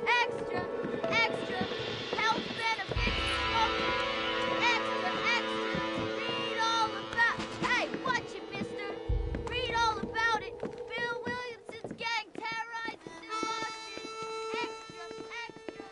Extra, extra, health benefits, smoking. Extra, extra, read all about. Hey, watch it, mister. Read all about it. Bill Williamson's gang terrorizes New Boston. Extra, extra.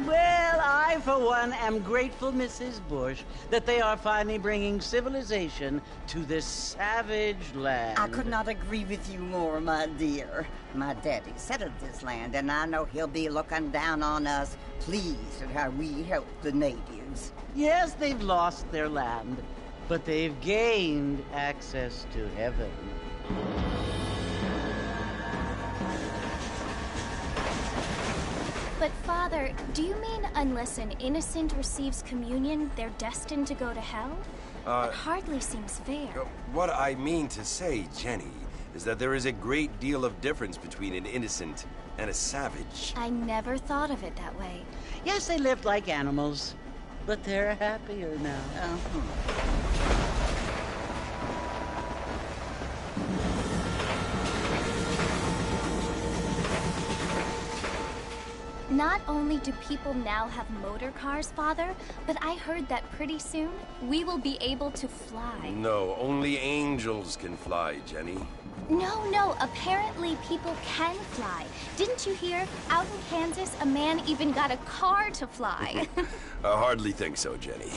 Well, I, for one, am grateful, Mrs. Bush, that they are finally bringing civilization to this savage land. I could not agree with you more, my dear. My daddy settled this land, and I know he'll be looking down on us, pleased at how we help the natives. Yes, they've lost their land, but they've gained access to heaven. But, Father, do you mean unless an innocent receives communion, they're destined to go to hell? That hardly seems fair. What I mean to say, Jenny, is that there is a great deal of difference between an innocent and a savage. I never thought of it that way. Yes, they lived like animals, but they're happier now. Not only do people now have motor cars, Father, but I heard that pretty soon we will be able to fly. No, only angels can fly, Jenny. No, apparently people can fly. Didn't you hear? Out in Kansas, a man even got a car to fly. I hardly think so, Jenny.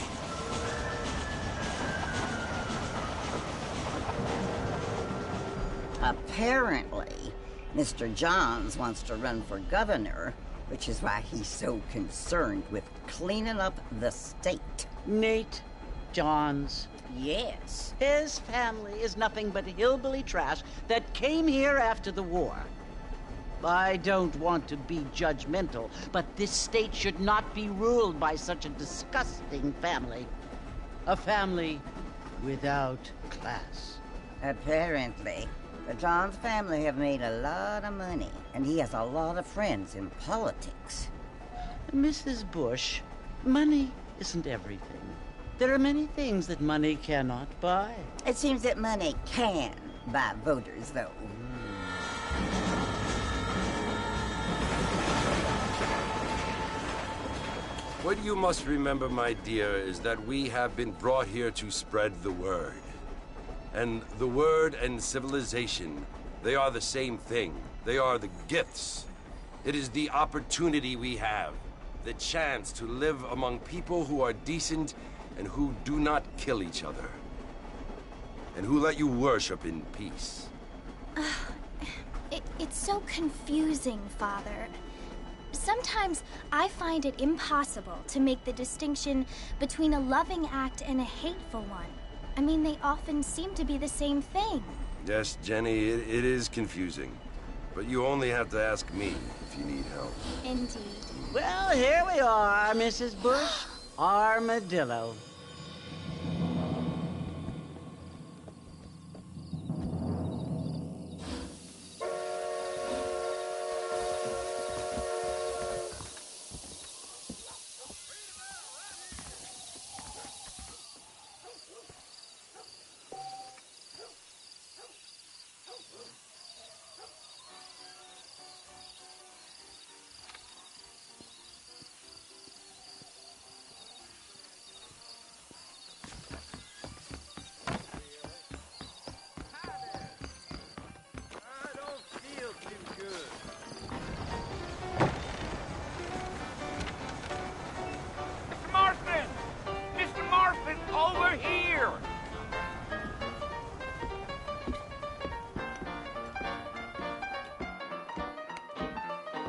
Apparently, Mr. Johns wants to run for governor, which is why he's so concerned with cleaning up the state. Nate Johns. Yes. His family is nothing but hillbilly trash that came here after the war. I don't want to be judgmental, but this state should not be ruled by such a disgusting family. A family without class. Apparently. The Johns family have made a lot of money, and he has a lot of friends in politics. Mrs. Bush, money isn't everything. There are many things that money cannot buy. It seems that money can buy voters, though. What you must remember, my dear, is that we have been brought here to spread the word. And the word and civilization, they are the same thing. They are the gifts. It is the opportunity we have, the chance to live among people who are decent and who do not kill each other. And who let you worship in peace? It's so confusing, Father. Sometimes I find it impossible to make the distinction between a loving act and a hateful one. I mean, they often seem to be the same thing. Yes, Jenny, it is confusing. But you only have to ask me if you need help. Indeed. Well, here we are, Mrs. Bush. Armadillo.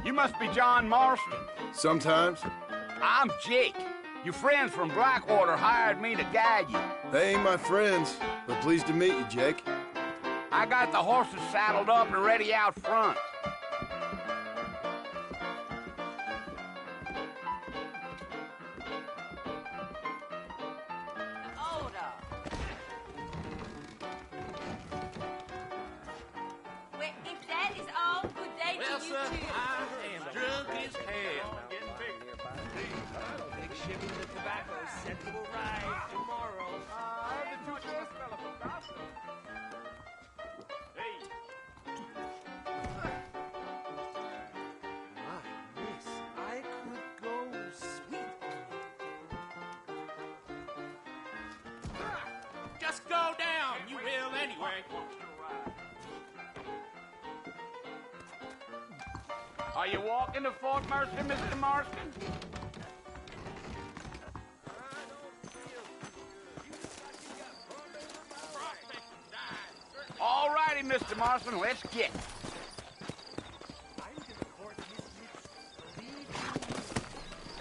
You must be John Marston. Sometimes. I'm Jake. Your friends from Blackwater hired me to guide you. They ain't my friends, but pleased to meet you, Jake. I got the horses saddled up and ready out front. Just go down, you will anyway. Are you walking to Fort Mercy, Mr. Marston? All righty, Mr. Marston, let's get.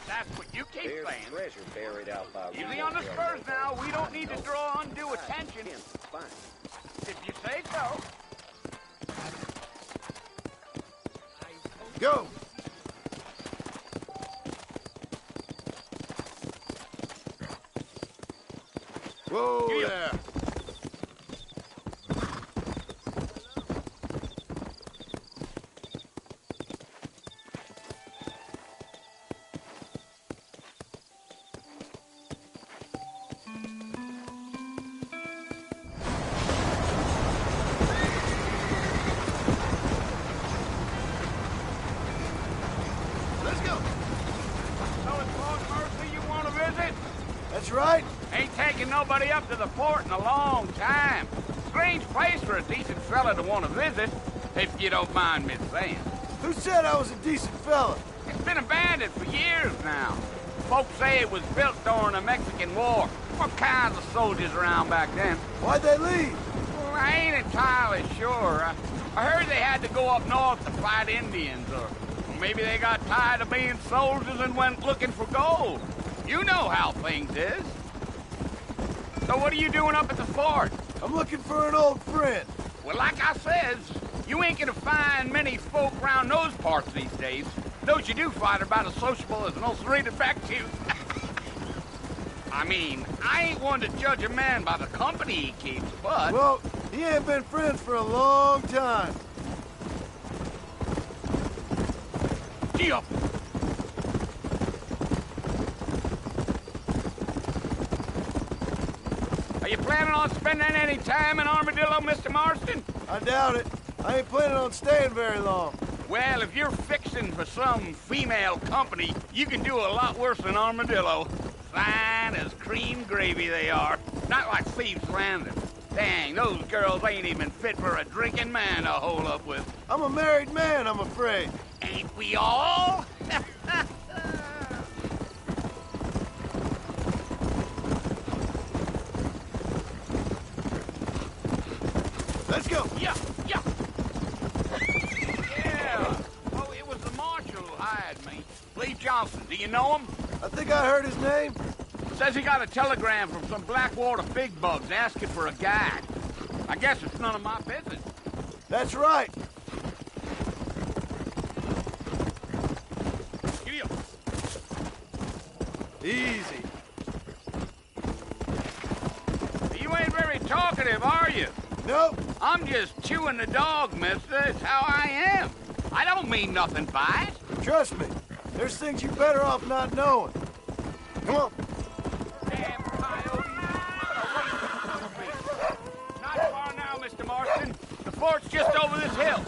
That's what you keep There's saying. treasure buried out by Easy on the spurs now. We don't need to draw undue attention. Fine. If you say so. Go! Whoa there! Let's go! So it's Fort Mercy you want to visit? That's right. Ain't taking nobody up to the fort in a long time. Strange place for a decent fella to want to visit, if you don't mind me saying. Who said I was a decent fella? It's been abandoned for years now. Folks say it was built during the Mexican War. What kinds of soldiers around back then? Why'd they leave? Well, I ain't entirely sure. I heard they had to go up north to fight Indians, or maybe they got tired of being soldiers and went looking for gold. You know how things is. So what are you doing up at the fort? I'm looking for an old friend. Well, like I says, you ain't gonna find many folk around those parts these days. Those you do find are about as sociable as an ulcerated back tooth. I mean, I ain't one to judge a man by the company he keeps, but... Well, he ain't been friends for a long time. Gee up! Are you planning on spending any time in Armadillo, Mr. Marston? I doubt it. I ain't planning on staying very long. Well, if you're fixing for some female company, you can do a lot worse than Armadillo. Fine as cream gravy they are. Not like Thieves' Landing. Dang, those girls ain't even fit for a drinking man to hole up with. I'm a married man, I'm afraid. Ain't we all? Let's go. Yeah, yeah. Yeah. Oh, it was the marshal who hired me. Lee Johnson. Do you know him? I think I heard his name. Says he got a telegram from some Blackwater big bugs asking for a guide. I guess it's none of my business. That's right. Giddy up. Easy. You ain't very talkative, are you? Nope. I'm just chewing the dog, mister. It's how I am. I don't mean nothing by it. Trust me. There's things you better off not knowing. Come on. Damn coyote. Not far now, Mr. Marston. The fort's just over this hill.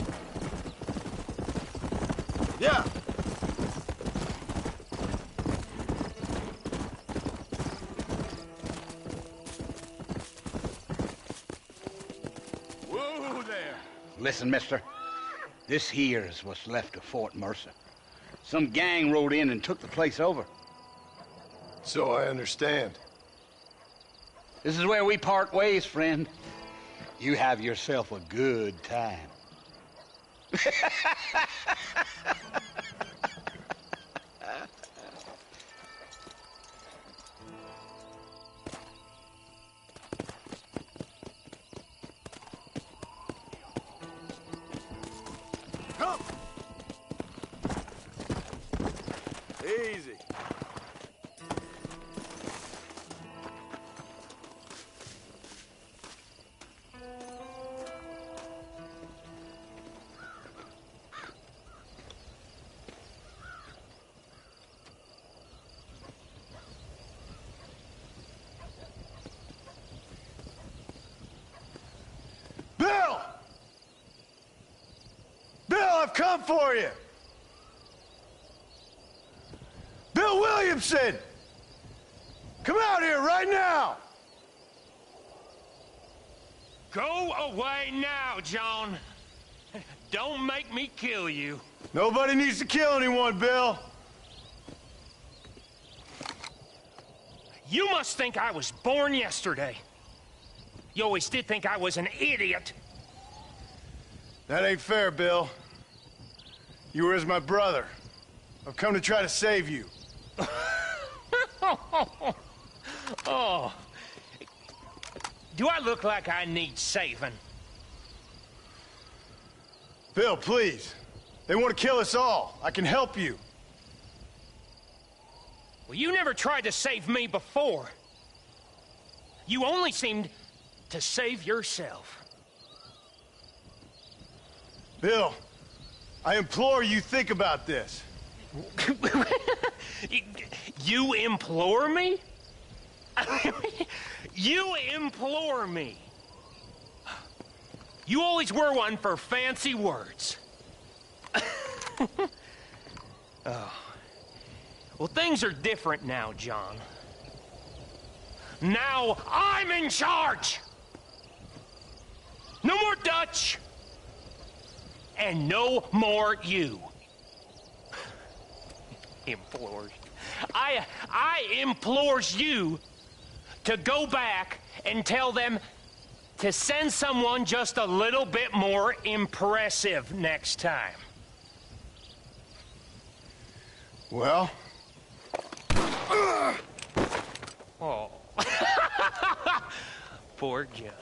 Yeah. Whoa there. Listen, mister. This here is what's left of Fort Mercer. Some gang rode in and took the place over. So I understand. This is where we part ways, friend. You have yourself a good time. Come. Easy. Bill! Bill, I've come for you! Bill Williamson! Come out here right now! Go away now, John. Don't make me kill you. Nobody needs to kill anyone, Bill. You must think I was born yesterday. You always did think I was an idiot. That ain't fair, Bill. You were as my brother. I've come to try to save you. Oh. Do I look like I need saving? Bill, please. They want to kill us all. I can help you. Well, you never tried to save me before. You only seemed to save yourself. Bill, I implore you think about this. You implore me? You implore me. You always were one for fancy words. Oh. Well, things are different now, John. Now I'm in charge! No more Dutch! And no more you. Implores. I implores you to go back and tell them to send someone just a little bit more impressive next time. Well? Oh. Poor John.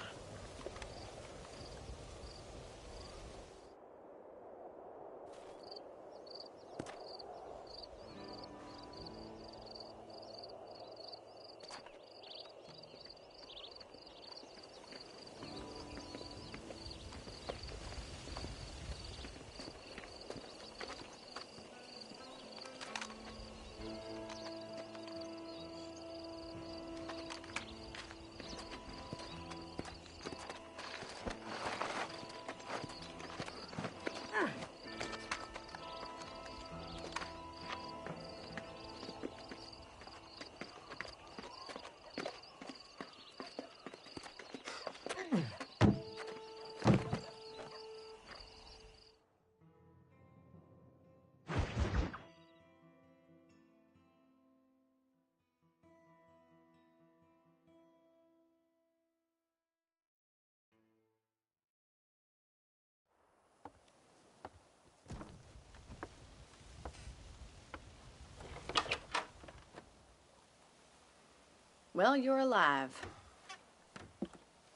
Well, you're alive.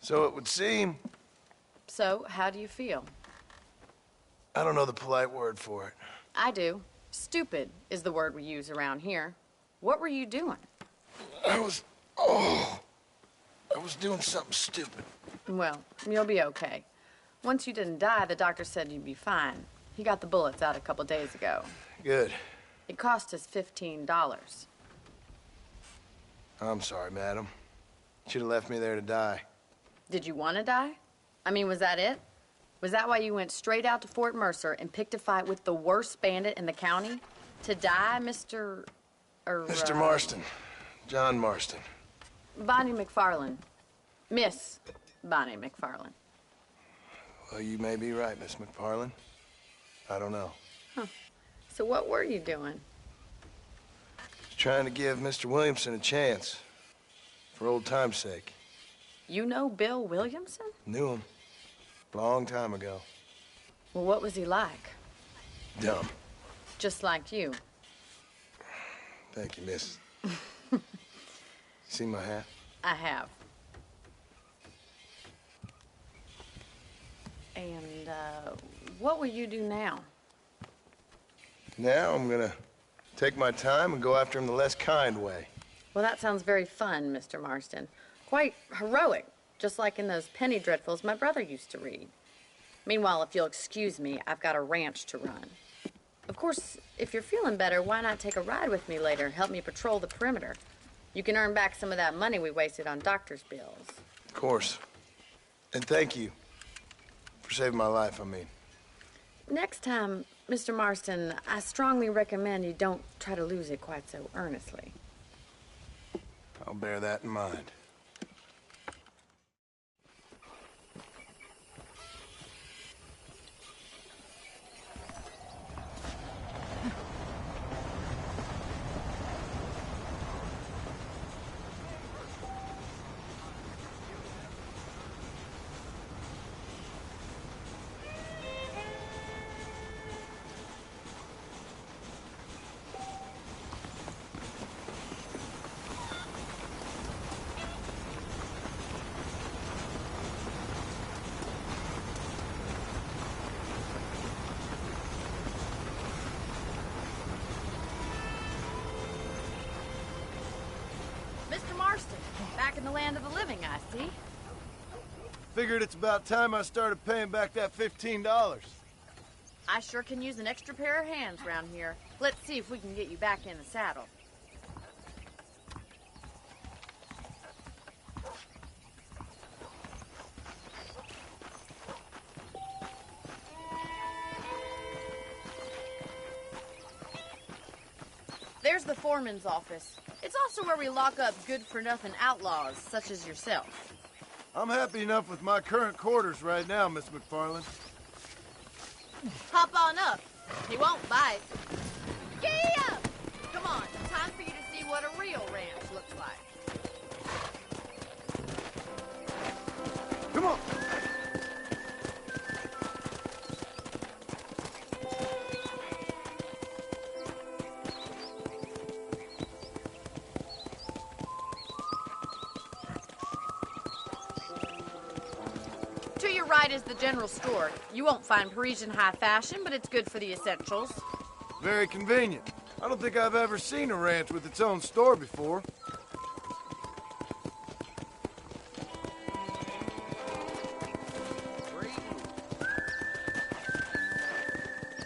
So it would seem. So, how do you feel? I don't know the polite word for it. I do. Stupid is the word we use around here. What were you doing? I was doing something stupid. Well, you'll be okay. Once you didn't die, the doctor said you'd be fine. He got the bullets out a couple days ago. Good. It cost us $15. I'm sorry, madam. Should have left me there to die. Did you want to die? I mean, was that it? Was that why you went straight out to Fort Mercer and picked a fight with the worst bandit in the county? To die, Mr. Mr. Marston. John Marston. Bonnie McFarland. Miss Bonnie McFarland. Well, you may be right, Miss McFarland. I don't know. Huh. So what were you doing? Just trying to give Mr. Williamson a chance. For old time's sake. You know Bill Williamson? Knew him. Long time ago. Well, what was he like? Dumb. Just like you. Thank you, miss. See my hat? I have. And, what will you do now? Now I'm gonna take my time and go after him the less kind way. Well, that sounds very fun, Mr. Marston. Quite heroic, just like in those penny dreadfuls my brother used to read. Meanwhile, if you'll excuse me, I've got a ranch to run. Of course, if you're feeling better, why not take a ride with me later? Help me patrol the perimeter. You can earn back some of that money we wasted on doctor's bills. Of course. And thank you for saving my life, I mean. Next time, Mr. Marston, I strongly recommend you don't try to lose it quite so earnestly. I'll bear that in mind. Mr. Marston, back in the land of the living, I see. Figured it's about time I started paying back that $15. I sure can use an extra pair of hands around here. Let's see if we can get you back in the saddle. There's the foreman's office. It's also where we lock up good-for-nothing outlaws, such as yourself. I'm happy enough with my current quarters right now, Miss McFarland. Hop on up. He won't bite. Gee up! Come on, time for you to see what a real ranch looks like. Come on! To your right is the general store. You won't find Parisian high fashion, but it's good for the essentials. Very convenient. I don't think I've ever seen a ranch with its own store before.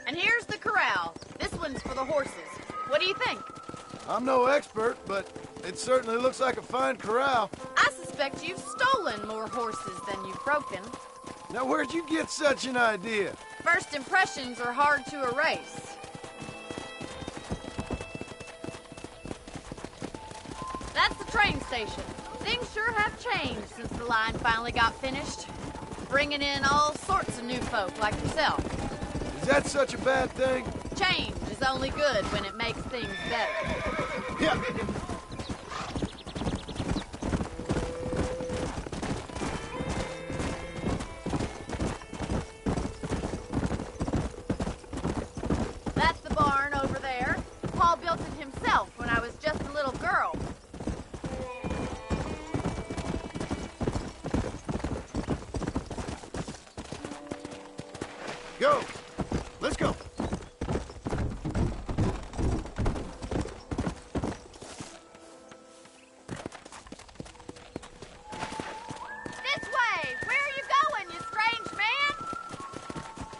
And here's the corral. This one's for the horses. What do you think? I'm no expert, but it certainly looks like a fine corral. I suspect you've stolen more horses than you've broken. Now, where'd you get such an idea? First impressions are hard to erase. That's the train station. Things sure have changed since the line finally got finished. Bringing in all sorts of new folk like yourself. Is that such a bad thing? Change is only good when it makes things better. Yeah. That's the barn over there. Paul built it himself when I was just a little girl. Go! Let's go! This way! Where are you going, you strange man?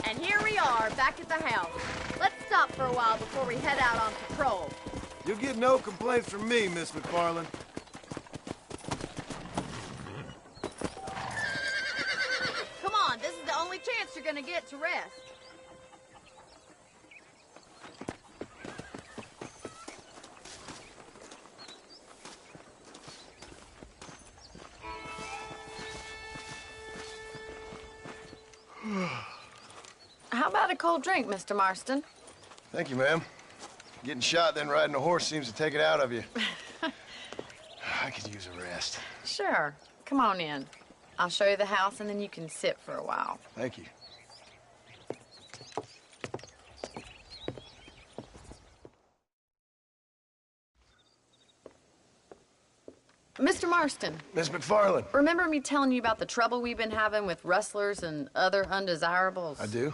And here we are, back at the house. Let's stop for a while before we head out on patrol. You'll get no complaints from me, Miss McFarland. Come on, this is the only chance you're gonna get to rest. How about a cold drink, Mr. Marston? Thank you, ma'am. Getting shot, then riding a horse seems to take it out of you. I could use a rest. Sure. Come on in. I'll show you the house, and then you can sit for a while. Thank you. Mr. Marston, Miss McFarland. remember me telling you about the trouble we've been having with rustlers and other undesirables? I do?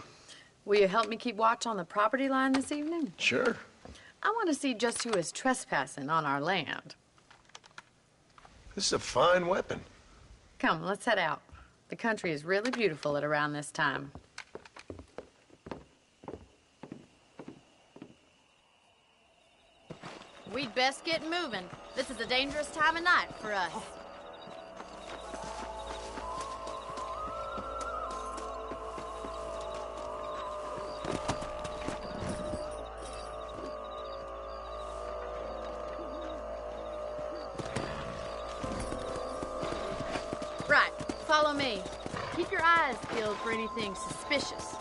Will you help me keep watch on the property line this evening? Sure. I want to see just who is trespassing on our land. This is a fine weapon. Come, let's head out. The country is really beautiful at around this time. We'd best get moving. This is a dangerous time of night for us. Right, follow me. Keep your eyes peeled for anything suspicious.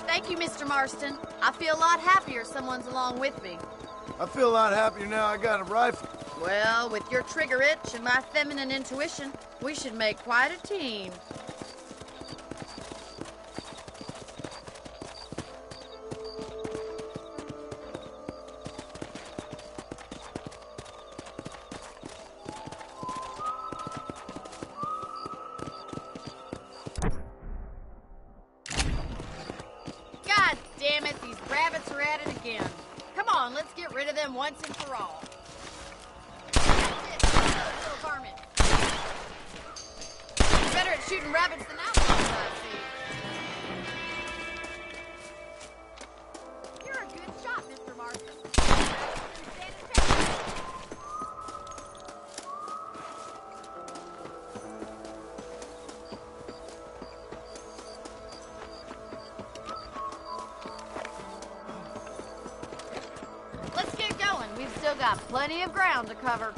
Thank you, Mr. Marston. I feel a lot happier someone's along with me. I feel a lot happier now I got a rifle. Well, with your trigger itch and my feminine intuition, we should make quite a team. God damn it, these rabbits are at it again. Come on, let's get rid of them once and for all. That's it, little varmint. You're better at shooting rabbits than outlaws, I see. You're a good shot, Mr. Marston. Stand a chance. Let's get going. We've still got plenty of ground to cover.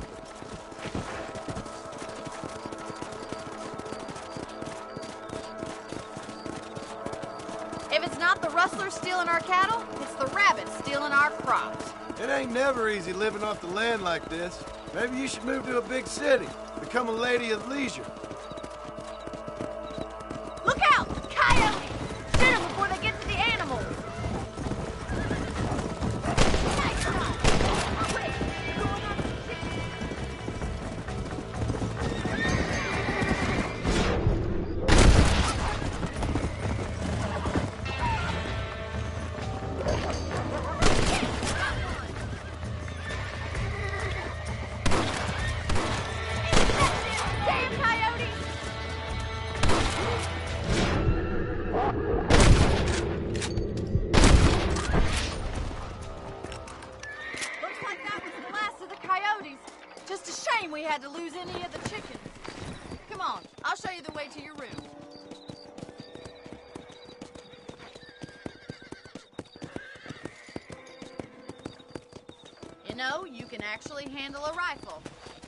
If it's not the rustlers stealing our cattle, it's the rabbits stealing our crops. It ain't never easy living off the land like this. Maybe you should move to a big city. Become a lady of leisure. Look out! Coyotes! Shoot them before they get to the animals! Nice shot! Oh, wait, you're going on the chicken. Damn coyotes! Looks like that was the last of the coyotes. Just a shame we had to lose any of the chickens. Come on, I'll show you the way to your room. You know, you can actually handle a rifle.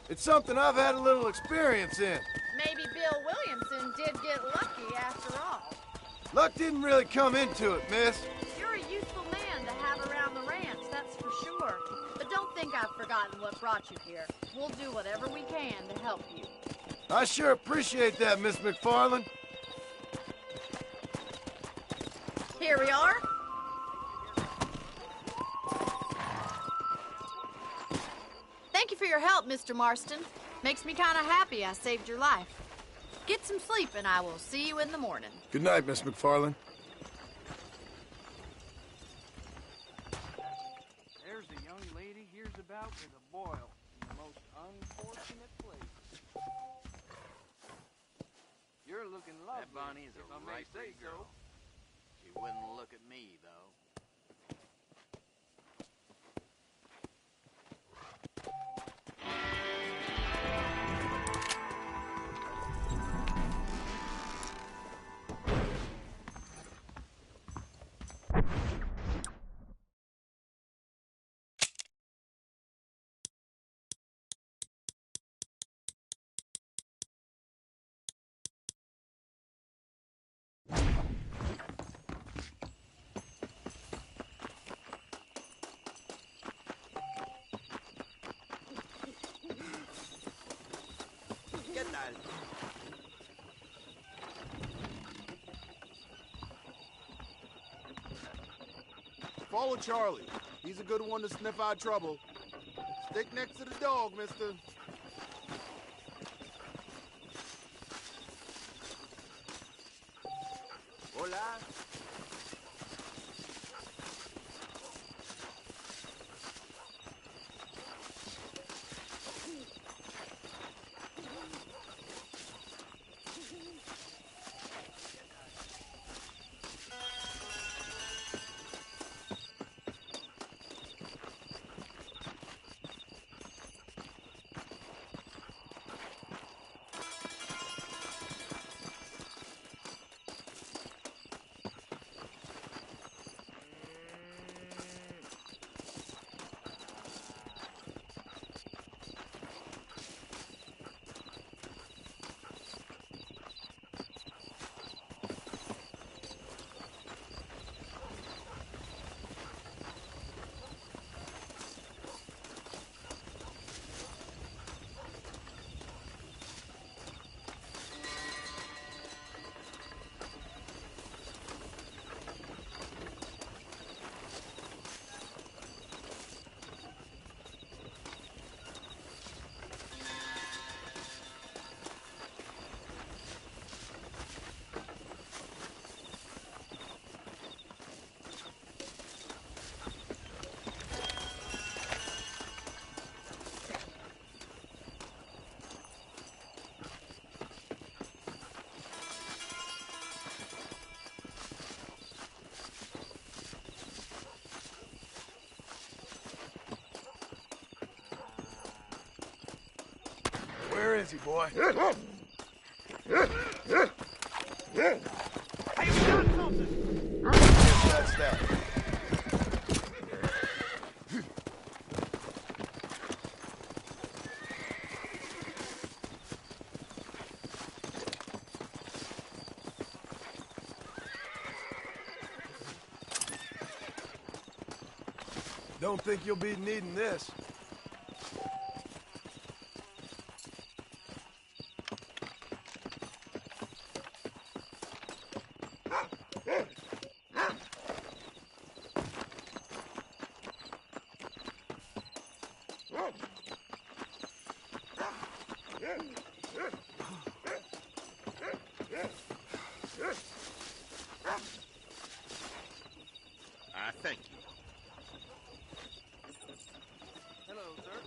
It's something I've had a little experience in. Maybe Bill Williamson did get lucky after all. Luck didn't really come into it, miss. You're a useful man to have around the ranch, that's for sure. But don't think I've forgotten what brought you here. We'll do whatever we can to help you. I sure appreciate that, Miss McFarland. Here we are. Thank you for your help, Mr. Marston. Makes me kind of happy I saved your life. Get some sleep and I will see you in the morning. Good night, Miss McFarland. There's a young lady hears about with a boil in the most unfortunate place. You're looking lovely. That Bonnie is if a I may right say pretty girl. so. She wouldn't look at me, though. Get that. Follow Charlie. He's a good one to sniff out trouble. Stick next to the dog, mister. Hola. Where is he, boy? Hey, we got something! That's that. Don't think you'll be needing this. Thank you. Hello, sir.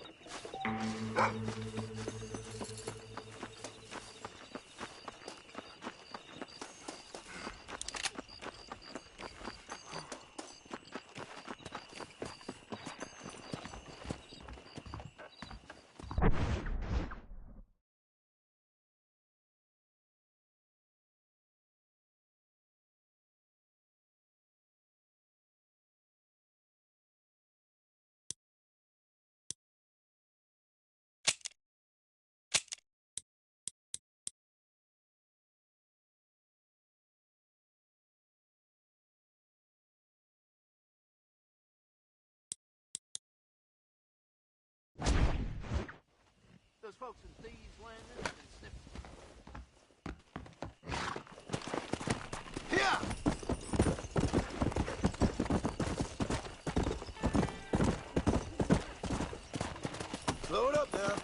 Those folks in Thieves Landing have been sniffing. Yeah! Slow it up now.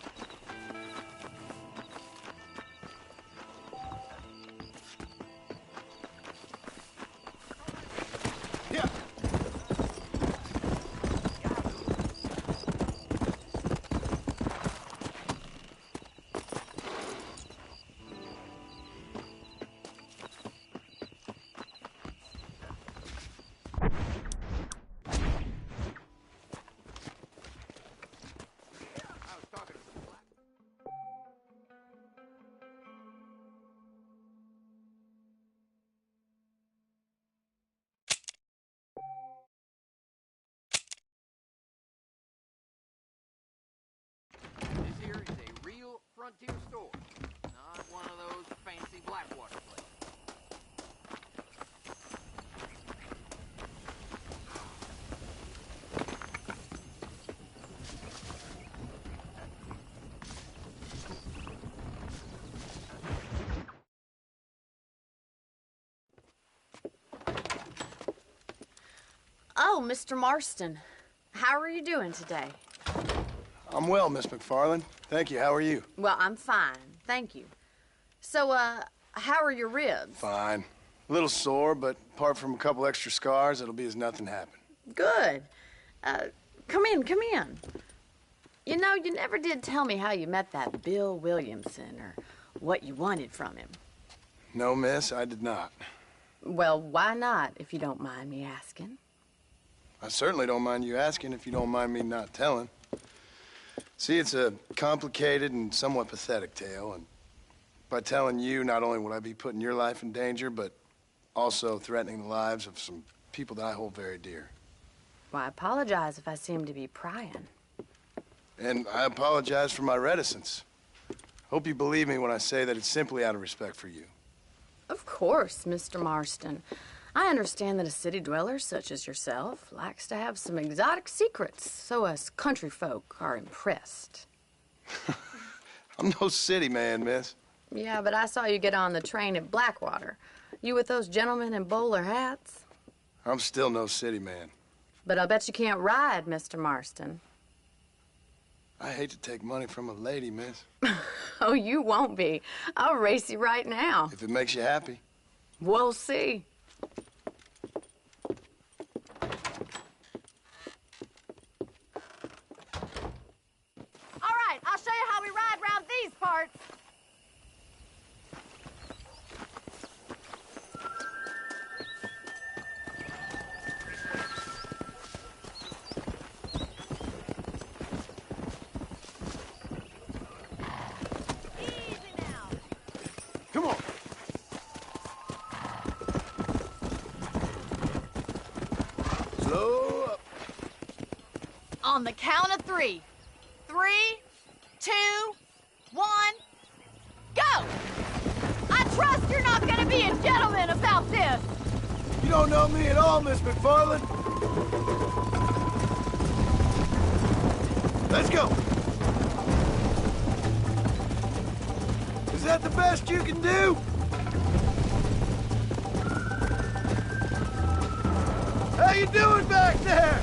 frontier store. Not one of those fancy Blackwater places. Oh, Mr. Marston. How are you doing today? I'm well, Miss McFarland. Thank you. How are you? Well, I'm fine. Thank you. So, how are your ribs? Fine. A little sore, but apart from a couple extra scars, it'll be as nothing happened. Good. Come in, come in. You know, you never did tell me how you met that Bill Williamson or what you wanted from him. No, miss, I did not. Well, why not, if you don't mind me asking? I certainly don't mind you asking if you don't mind me not telling. See, it's a complicated and somewhat pathetic tale, and by telling you, not only would I be putting your life in danger, but also threatening the lives of some people that I hold very dear. Well, I apologize if I seem to be prying. And I apologize for my reticence. Hope you believe me when I say that it's simply out of respect for you. Of course, Mr. Marston. I understand that a city dweller such as yourself likes to have some exotic secrets, so us country folk are impressed. I'm no city man, miss. Yeah, but I saw you get on the train at Blackwater. You with those gentlemen in bowler hats? I'm still no city man. But I'll bet you can't ride, Mr. Marston. I hate to take money from a lady, miss. Oh, you won't be. I'll race you right now. If it makes you happy. We'll see. All right, I'll show you how we ride around these parts. Come on. Slow up. On the count of 3. 3, 2, 1, go! I trust you're not gonna be a gentleman about this. You don't know me at all, Miss McFarland. Let's go. Is that the best you can do? How you doing back there?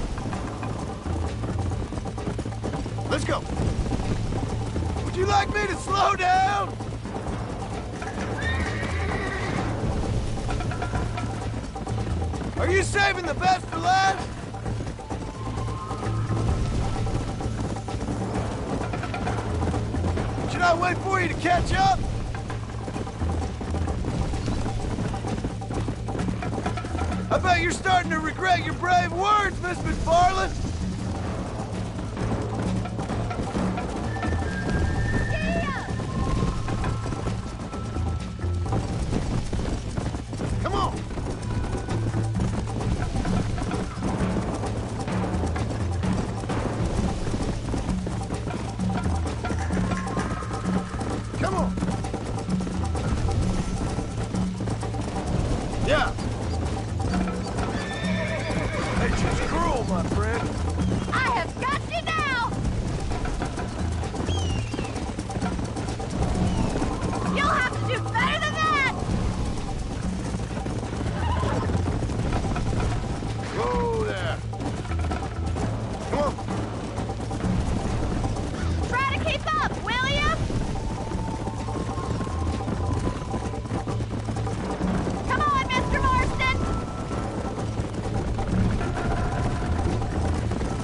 Let's go. Would you like me to slow down? Are you saving the best for last? Should I wait for you to catch up? I bet you're starting to regret your brave words, Miss McFarland. Come on. Come on. Yeah. Nature's cruel, my friend. I have got you now. You'll have to do better than that. Whoa there. Come on. Try to keep up, will you? Come on, Mr. Marston.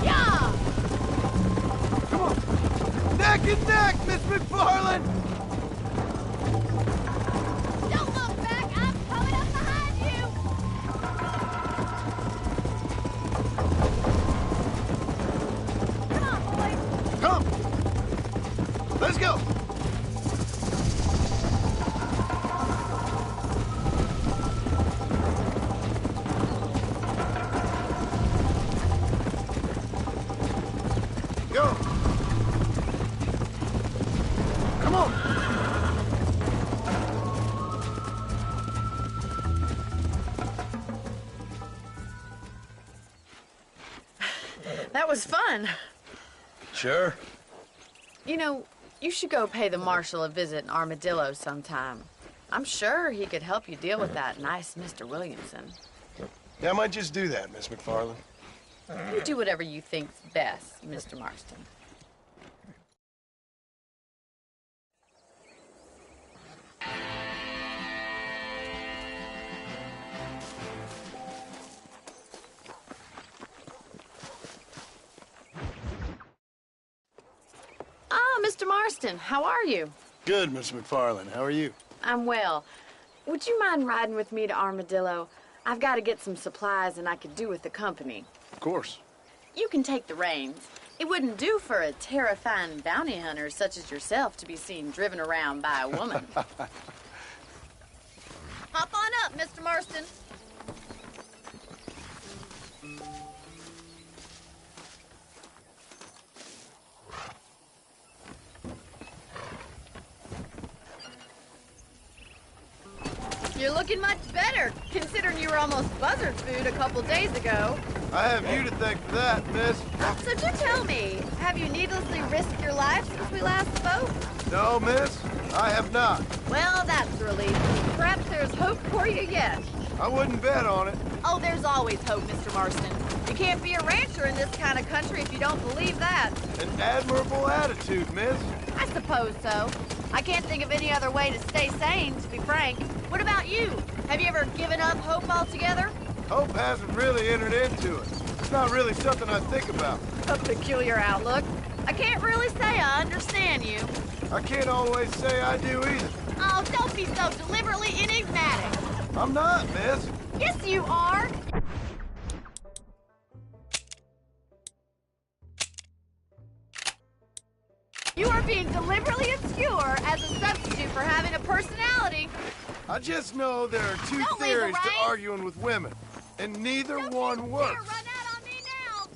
Yeah. Come on. Neck and neck, Miss McFarland. Don't look back. I'm coming up behind you. Come on, boys. Come. Let's go. Go. Come on. That was fun. Sure. You know, you should go pay the marshal a visit in Armadillo sometime. I'm sure he could help you deal with that nice Mr. Williamson. Yeah, I might just do that, Miss McFarland. You do whatever you think's best, Mr. Marston. Ah, Mr. Marston, how are you? Good, Miss McFarland. How are you? I'm well. Would you mind riding with me to Armadillo? I've got to get some supplies and I could do with the company. Of course. You can take the reins. It wouldn't do for a terrifying bounty hunter such as yourself to be seen driven around by a woman. Hop on up, Mr. Marston. You're looking much better, considering you were almost buzzard food a couple days ago. I have you to thank for that, miss. So do tell me, have you needlessly risked your life since we last spoke? No, miss, I have not. Well, that's a relief. Perhaps there's hope for you yet. I wouldn't bet on it. Oh, there's always hope, Mr. Marston. You can't be a rancher in this kind of country if you don't believe that. An admirable attitude, miss. I suppose so. I can't think of any other way to stay sane, to be frank. What about you? Have you ever given up hope altogether? Hope hasn't really entered into it. It's not really something I think about. A peculiar outlook. I can't really say I understand you. I can't always say I do either. Oh, don't be so deliberately enigmatic. I'm not, miss. Yes, you are. You are being deliberately obscure as a substitute for having a personality. I just know there are two Don't leave the theories to ranks. arguing with women, and neither one works. Here, run out on me now.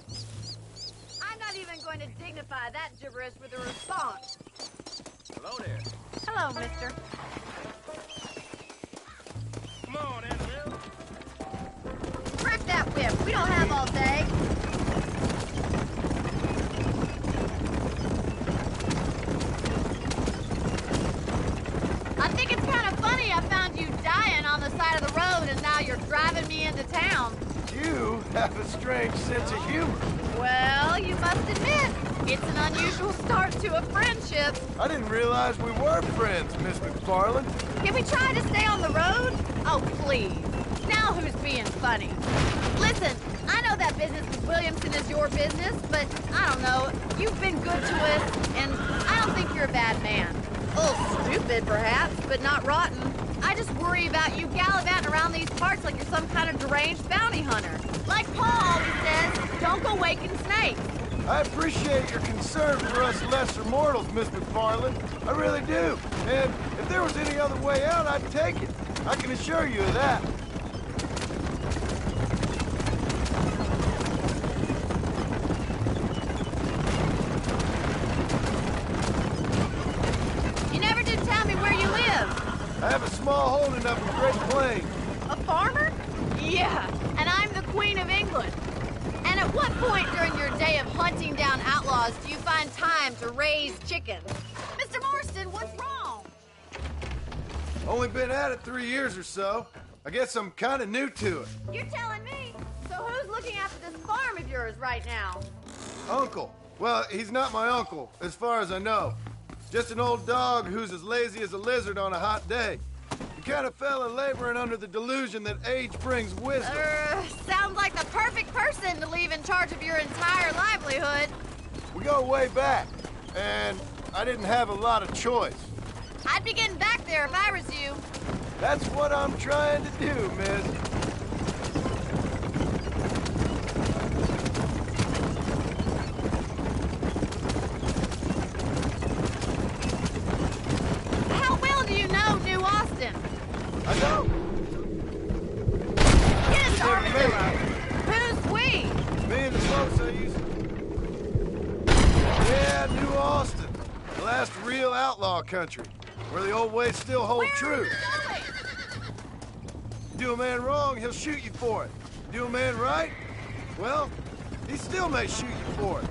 I'm not even going to dignify that gibberish with a response. Hello there. Hello, mister. Come on, Annabelle. Grip that whip. We don't have all day. I think it's kind of funny I found you dying on the side of the road and now you're driving me into town. You have a strange sense of humor. Well, you must admit, it's an unusual start to a friendship. I didn't realize we were friends, Miss McFarland. Can we try to stay on the road? Oh, please. Now who's being funny? Listen, I know that business with Williamson is your business, but I don't know. You've been good to us, and I don't think you're a bad man. A little stupid, perhaps, but not rotten. I just worry about you gallivanting around these parts like you're some kind of deranged bounty hunter. Like Paul always says, don't go waking snakes. I appreciate your concern for us lesser mortals, Miss McFarland. I really do. And if there was any other way out, I'd take it. I can assure you of that. You never did tell me where you live. I have a small holding up in Great Plains. A farmer? Yeah, and I'm the Queen of England. And at what point during your day of hunting down outlaws do you find time to raise chickens? Mr. Marston, what's wrong? Only been at it 3 years or so. I guess I'm kind of new to it. You're telling me. So who's looking after this farm of yours right now? Uncle. Well, he's not my uncle, as far as I know. Just an old dog who's as lazy as a lizard on a hot day. The kind of fella laboring under the delusion that age brings wisdom. Sounds like the perfect person to leave in charge of your entire livelihood. We go way back, and I didn't have a lot of choice. I'd be getting back there if I was you. That's what I'm trying to do, miss. How well do you know New Austin? I don't. Get us, Armadillo. Who's we? Me and the folks I used to... Yeah, New Austin. The last real outlaw country, where the old ways still hold true. Do a man wrong, he'll shoot you for it. Do a man right? Well, He still may shoot you for it.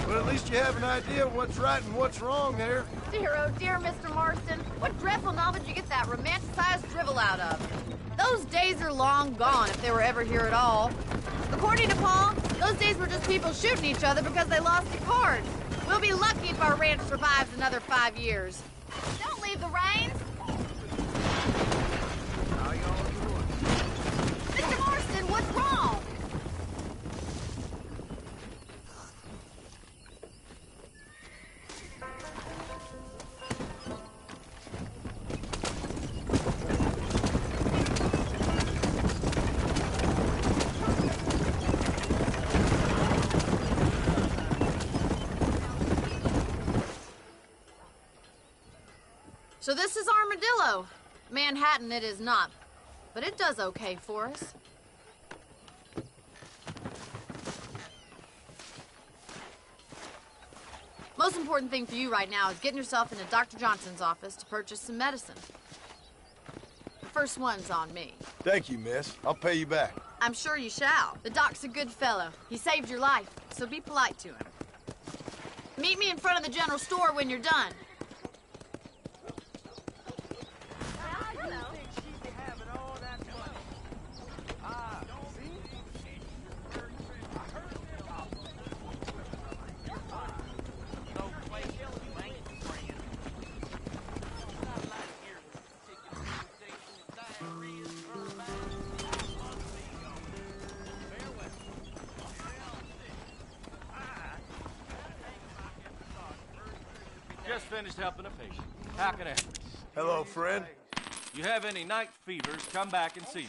But at least you have an idea of what's right and what's wrong there. Dear, oh dear, Mr. Marston. What dreadful novel did you get that romanticized drivel out of? Those days are long gone, if they were ever here at all. According to Paul, those days were just people shooting each other because they lost at cards. We'll be lucky if our ranch survives another 5 years. Don't leave the reins. Mr. Marston, what's wrong? So this is Armadillo. Manhattan it is not, but it does okay for us. Most important thing for you right now is getting yourself into Dr. Johnson's office to purchase some medicine. The first one's on me. Thank you, miss. I'll pay you back. I'm sure you shall. The doc's a good fellow. He saved your life, so be polite to him. Meet me in front of the general store when you're done. Just finished helping a patient. How can I help? Hello, friend. You have any night fevers, come back and see me.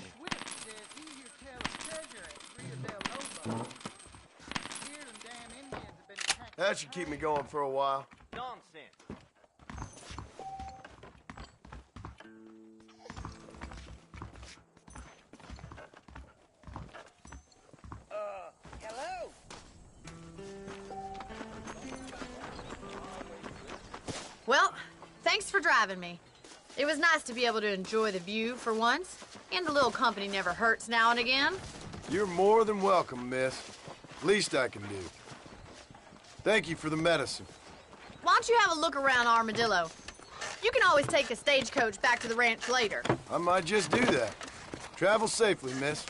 That should keep me going for a while. Nonsense. Hello? Well, thanks for driving me. It was nice to be able to enjoy the view for once, and a little company never hurts now and again. You're more than welcome, miss. Least I can do. Thank you for the medicine. Why don't you have a look around Armadillo? You can always take a stagecoach back to the ranch later. I might just do that. Travel safely, miss.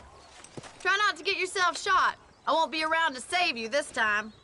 Try not to get yourself shot. I won't be around to save you this time.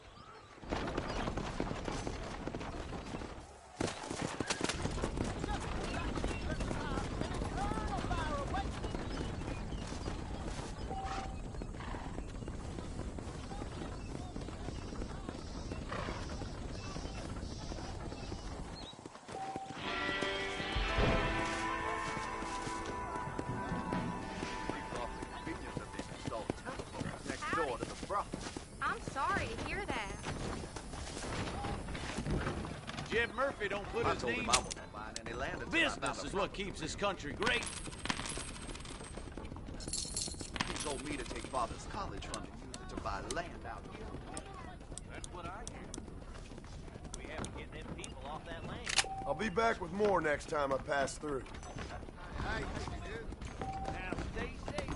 I'm sorry to hear that. Jim Murphy don't put his name. Business is what keeps this country great. He told me to take Father's college fund and use it to buy land out here. That's what I hear. We have to get them people off that land. I'll be back with more next time I pass through. Now stay safe.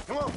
Come on.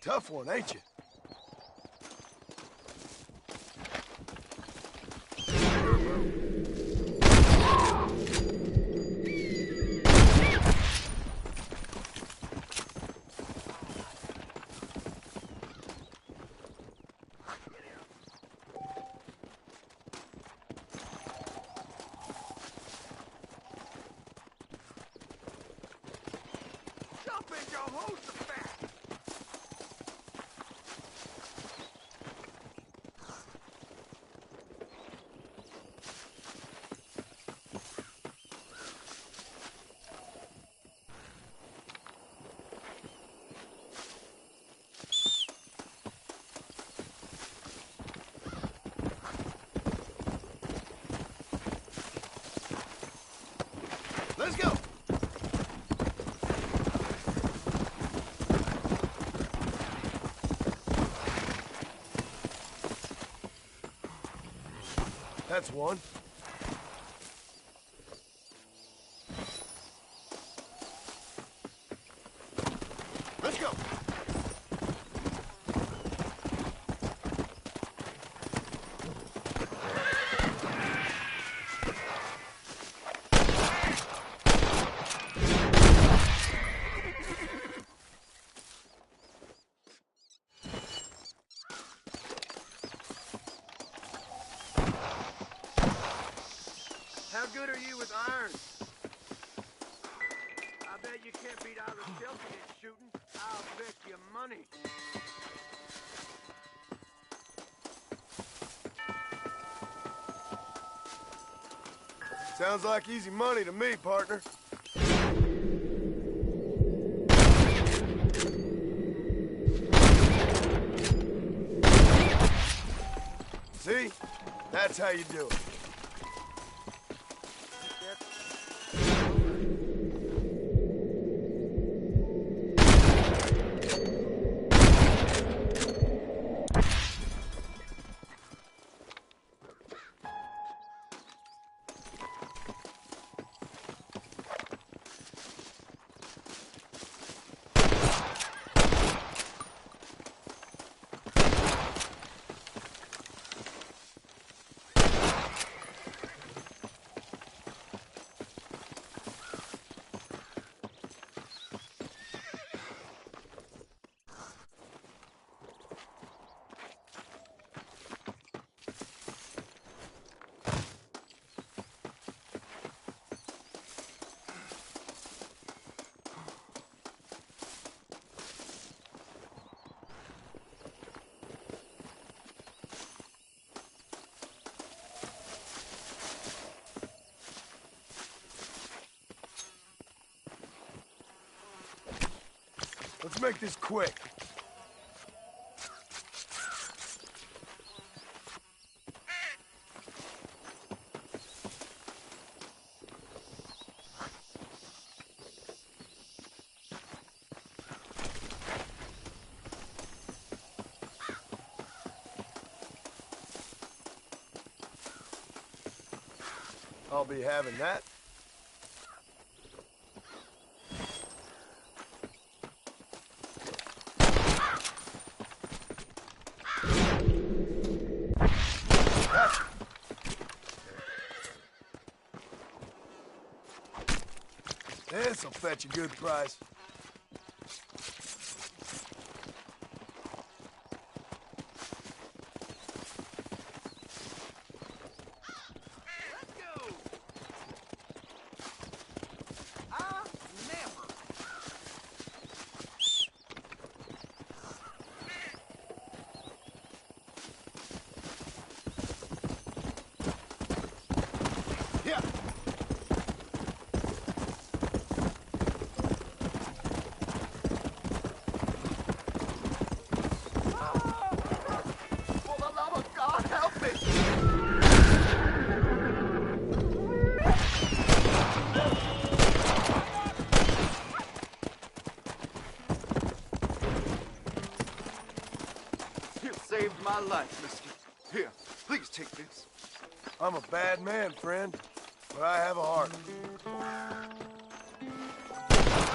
tough one, ain't you? Let's go! That's one. Let's go! How good are you with iron? I bet you can't beat either Silky at shooting. I'll bet you money. Sounds like easy money to me, partner. See? That's how you do it. Let's make this quick. I'll be having that. This'll fetch a good price. Saved my life, mister. Here, please take this. I'm a bad man, friend, but I have a heart.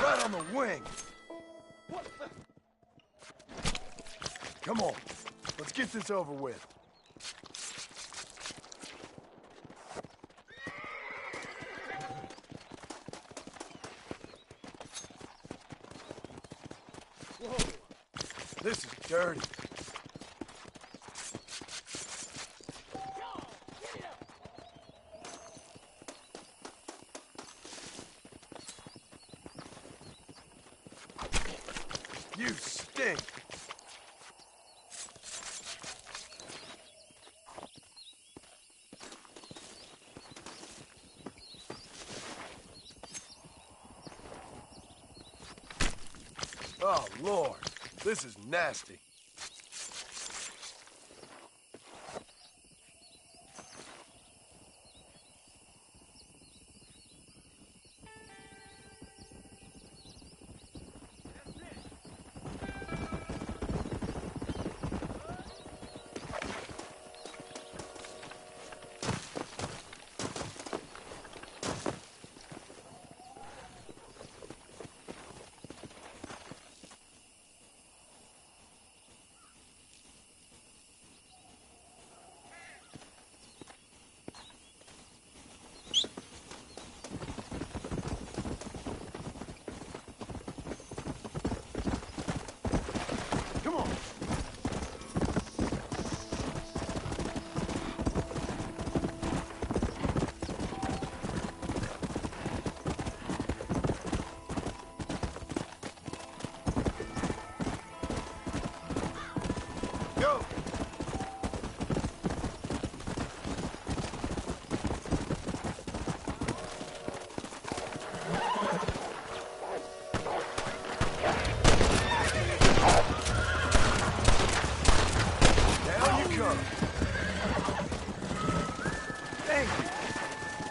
Right on the wing. What the? Come on. Let's get this over with. Whoa. This is dirty. You stink. Oh, Lord. This is nasty.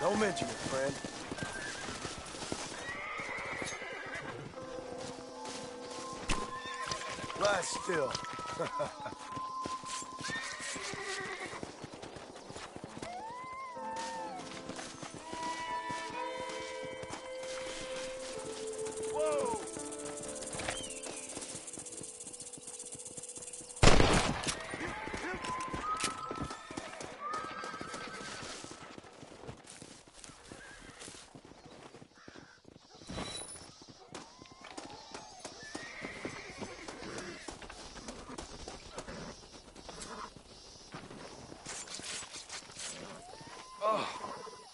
Don't mention it, friend. Lie still. Whoa! Oh,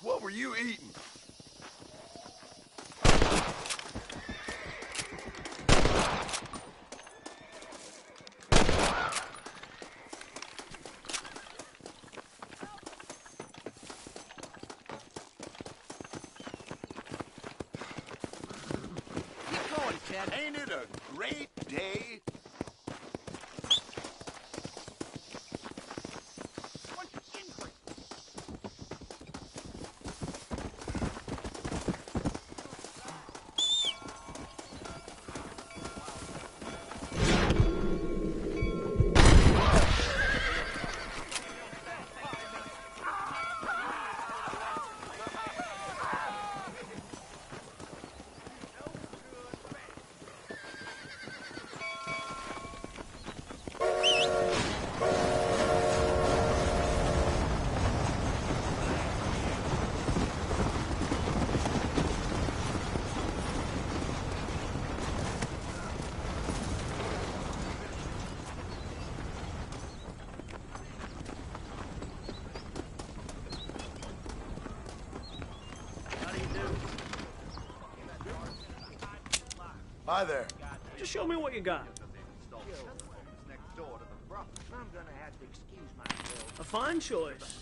what were you eating? Keep going, Ted. Ain't it a great day? Hi there. Just show me what you got. A fine choice.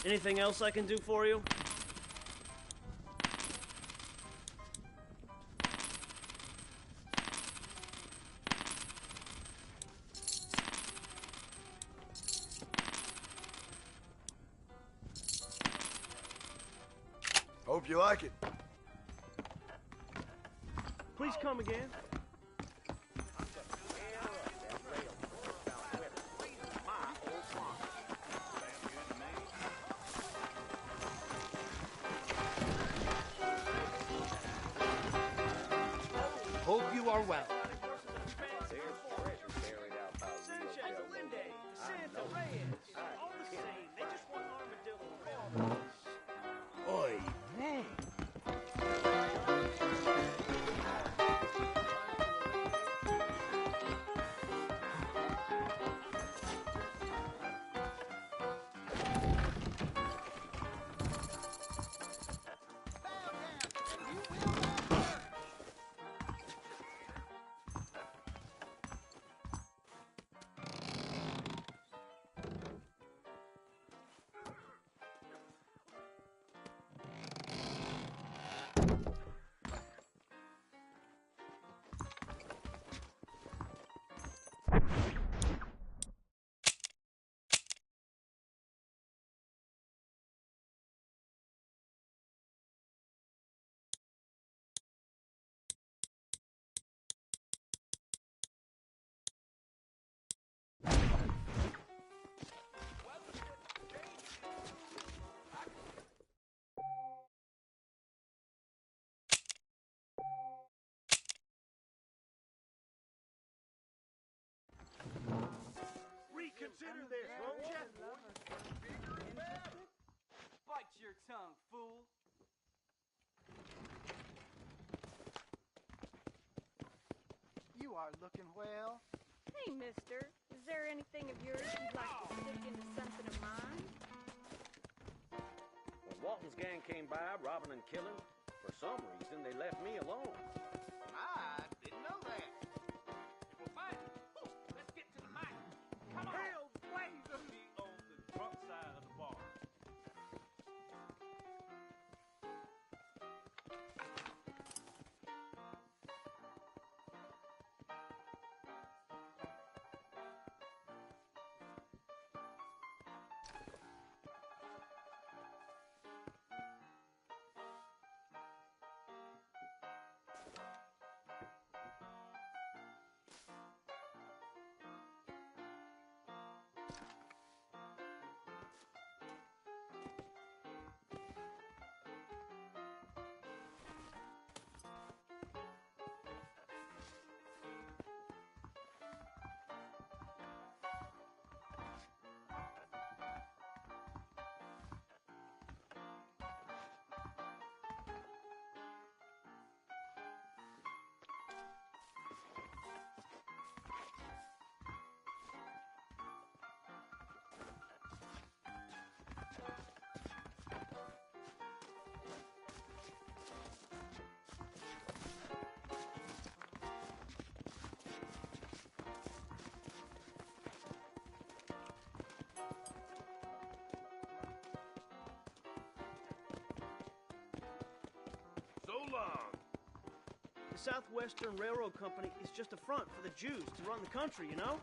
Anything else I can do for you? Hope you like it. Please come again. Oy vey. Reconsider this, won't you? Bite your tongue, fool. You are looking well. Hey, mister. Is there anything of yours you'd like to stick into something of mine? When Walton's gang came by, robbing and killing, for some reason they left me alone. I didn't know that. If we're fighting, let's get to the mic. Come on. Hell, blazer. Be on the drunk side of the bar. So long. The Southwestern Railroad Company is just a front for the Jews to run the country, you know?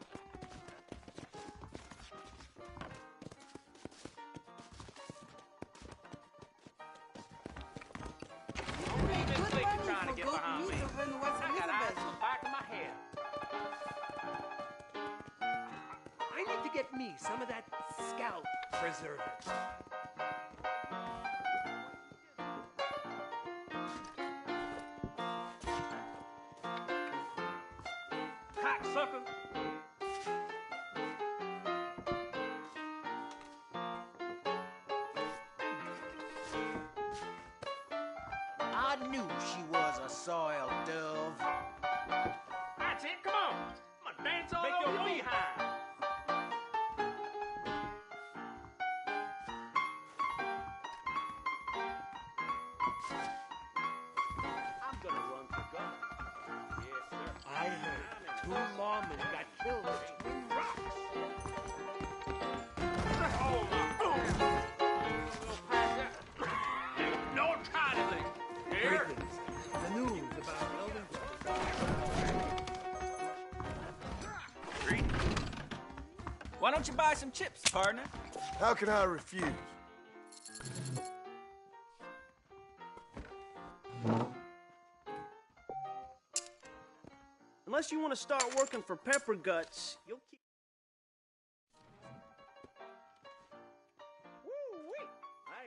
Don't even think you're trying to get behind me. I got eyes in the back of my head. I need to get me some of that scalp preserver. Cocksucker. I knew she was a soiled dove. That's it, come on. I'm gonna dance all over your behind. I'm gonna run for governor. Yes, sir. I heard 2 lawmen got killed with twin rocks. No kindly. Here. Breakings. The news about building. Why don't you buy some chips, partner? How can I refuse? Unless you want to start working for Pepper Guts, you'll keep...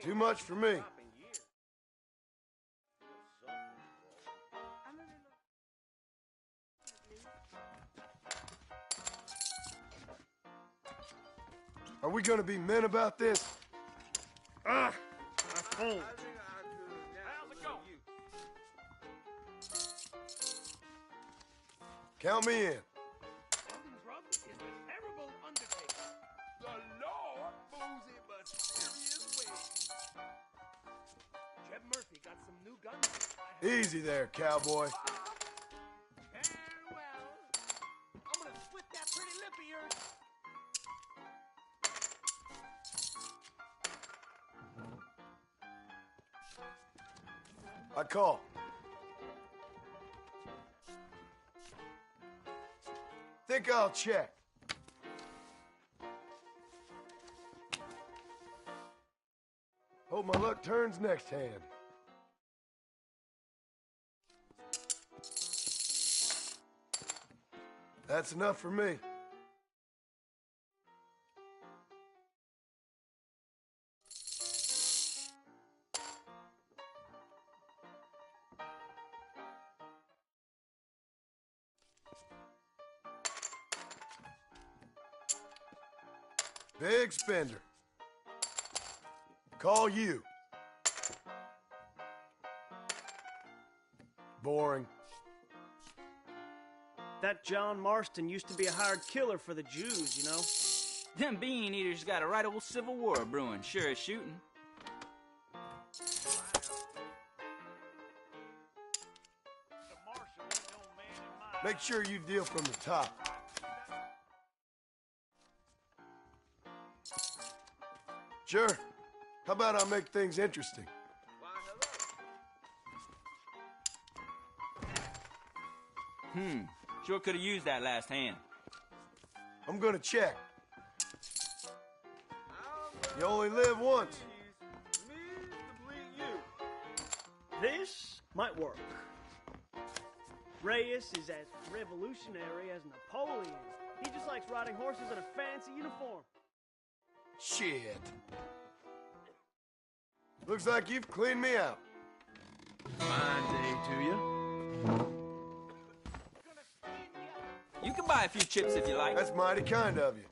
Too much for me. Are we gonna be men about this? My phone. How's it going? Count me in. London's rub is a terrible undertaking. The Lord moves in mysterious ways. Jeb Murphy got some new guns. Easy there, cowboy. Well, I'm gonna split that pretty lip of yours. I call. Think I'll check. Hope my luck turns next hand. That's enough for me. Big spender. Call you. Boring. That John Marston used to be a hired killer for the Jews, you know? Them bean eaters got a right old civil war brewing, sure as shooting. Make sure you deal from the top. Sure. How about I make things interesting? Sure could have used that last hand. I'm gonna check. You only live once. This might work. Reyes is as revolutionary as Napoleon. He just likes riding horses in a fancy uniform. Shit. Looks like you've cleaned me out. Fine day to you. You can buy a few chips if you like. That's mighty kind of you.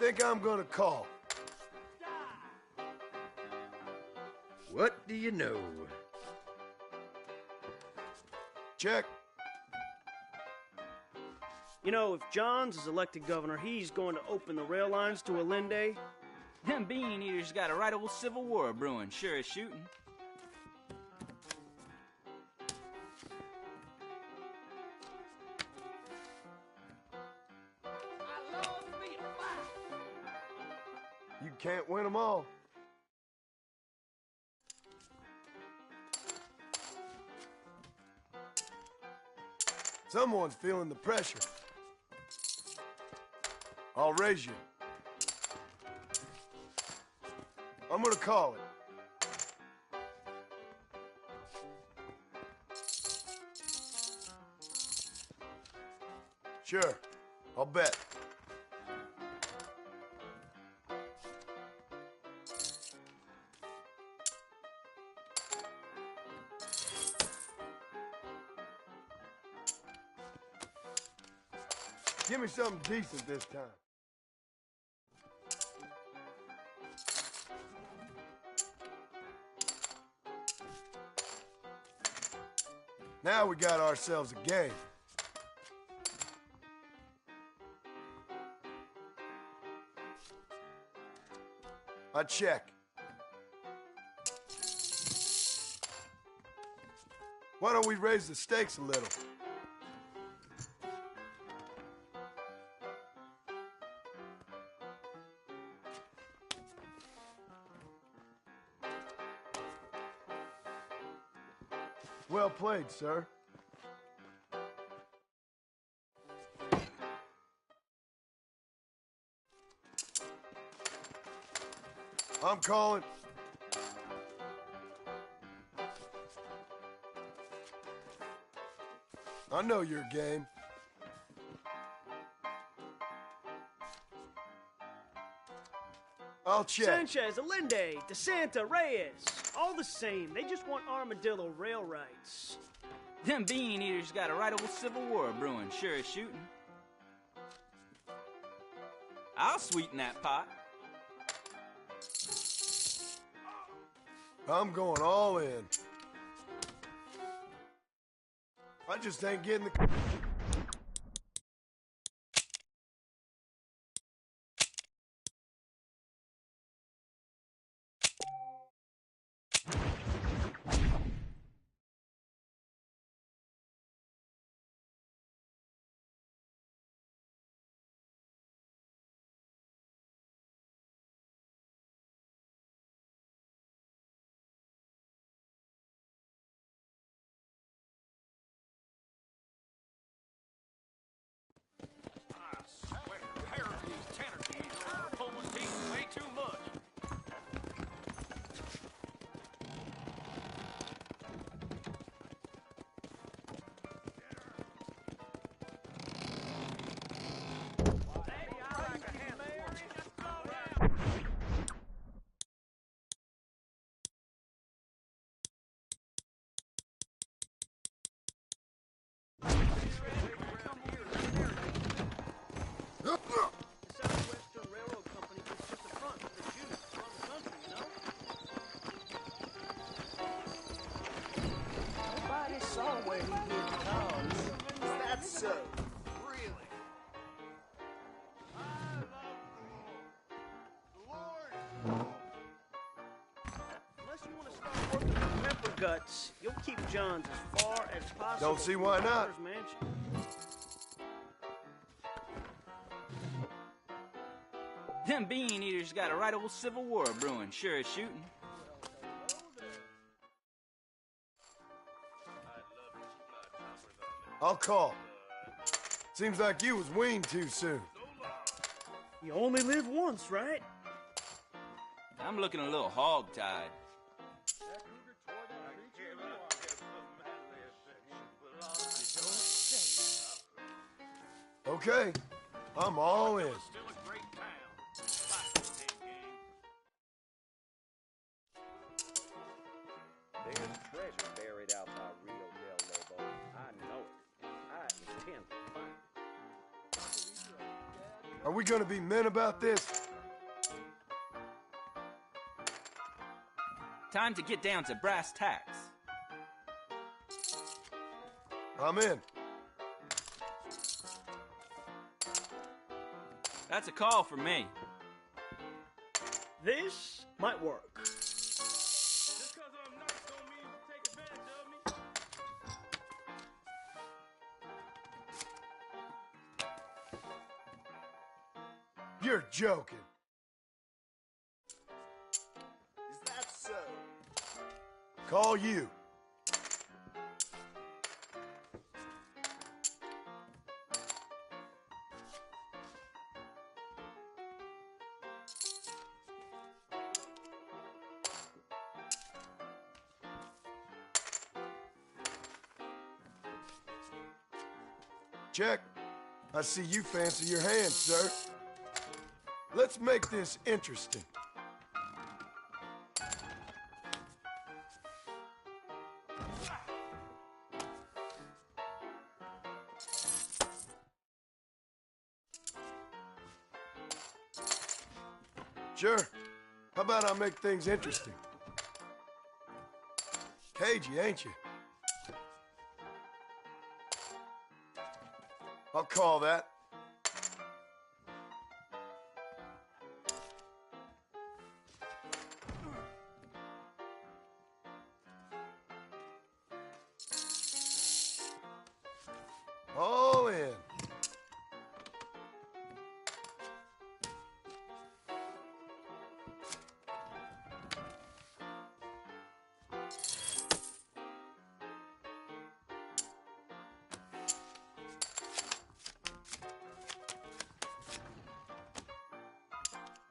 Think I'm gonna call. What do you know? Check. You know, if Johns is elected governor, he's going to open the rail lines to Allende. Them bean eaters got a right old civil war brewing, sure as shooting. You can't win them all. Someone's feeling the pressure. I'll raise you. I'm gonna call it. Sure, I'll bet. Give me something decent this time. Now we got ourselves a game. I check. Why don't we raise the stakes a little? Well played, sir. I'm calling. I know your game. I'll check. Sanchez, Allende, DeSanta, Reyes. All the same. They just want Armadillo rail rights. Them bean eaters got a right old civil war brewing, sure as shooting. I'll sweeten that pot. I'm going all in. I just ain't getting the... Somewhere he hid the dogs. That's so. Really? Unless you want to start working with pepper guts, you'll keep John's as far as possible. Don't see why from not. Carter's mansion. Them bean eaters got a right old civil war brewing, sure as shooting. I'll call. Seems like you was weaned too soon. You only live once, right? I'm looking a little hog-tied. Okay, I'm all in. There's treasure buried out by Rio del Lobo. I know it. I intend to find it. Are we gonna be men about this? Time to get down to brass tacks. I'm in. That's a call for me. This might work. You're joking. Is that so? Call you. Check. I see you fancy your hands, sir. Let's make this interesting. Sure. How about I make things interesting? Cagey, ain't you? I'll call that. All in.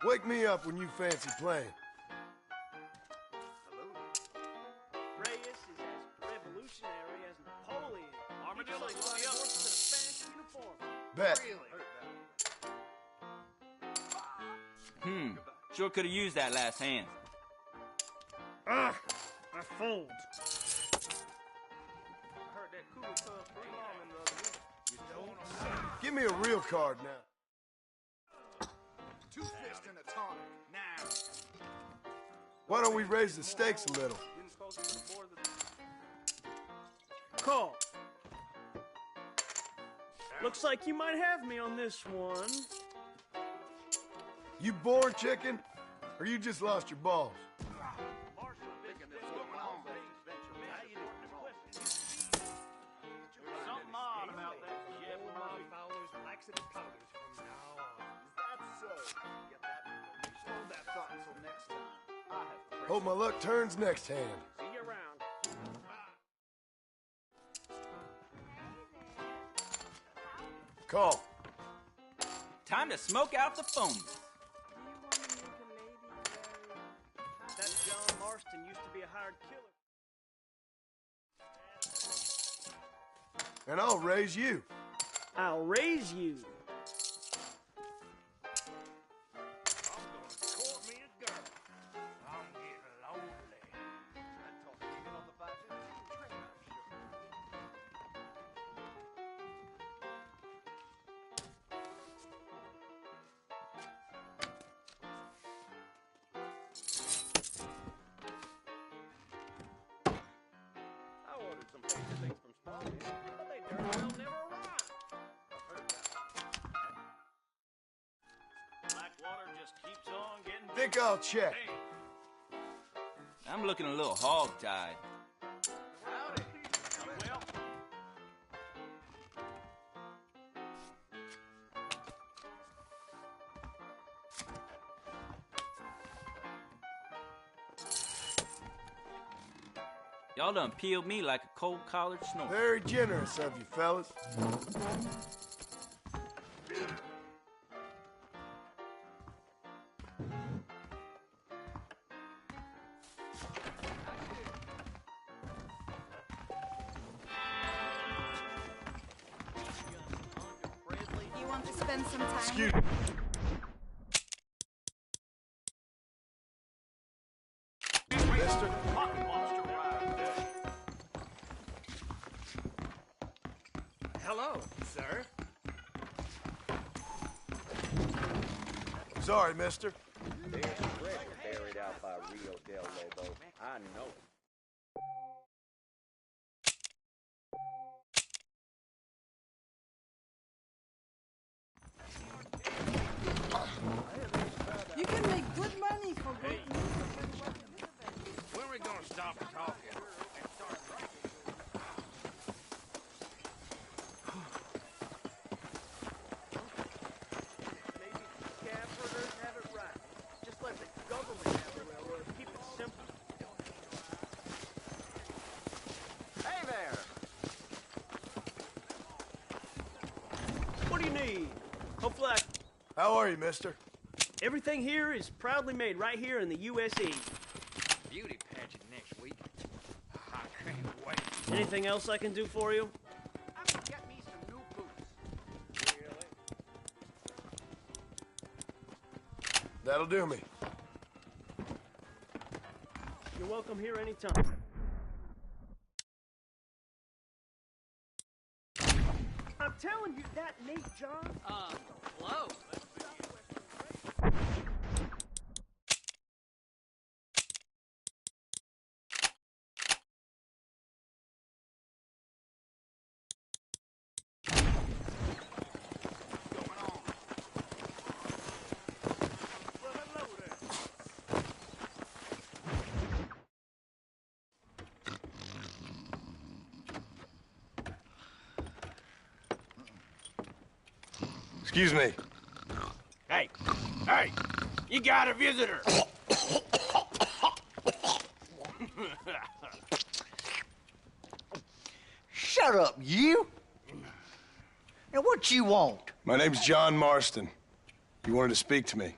Wake me up when you fancy playing. Sure could have used that last hand. Ah, I fold. I heard that cooler tough pretty long in the other week. You don't say. Give me a real card now. 2 fists and a tonic. Now. Why don't we raise the stakes a little? Call. Looks like you might have me on this one. You born chicken, or you just lost your balls? Something odd about that Jeff Murray. Follows laxative powders from now on. That's so. Get that. Hold that thought until next time. I have Hope my luck turns next hand. See you around. Call. Time to smoke out the phone. That John Marston used to be a hired killer. And I'll raise you. I'll raise you. Think I'll check. I'm looking a little hog-tied. Y'all done peeled me like a cold collared snowball. Very generous of you, fellas. You want to spend some time? Excuse me. Mister? Hello, sir. Sorry, mister. There's treasure buried out by Rio del Lobo. I know it. You can make good money for good When are we gonna stop talking and start drinking? Maybe scab herders have it right. Just let the government have the railroad. Keep it simple. Hey there! What do you need? Hopefully How are you, mister? everything here is proudly made right here in the USA. Beauty pageant next week. I can't wait. Anything else I can do for you? I'm gonna get me some new boots. Really? That'll do me. You're welcome here anytime. I'm telling you, that Nate John. Hello. Excuse me. Hey, hey, you got a visitor. Shut up, you! Now, what you want? My name's John Marston. You wanted to speak to me.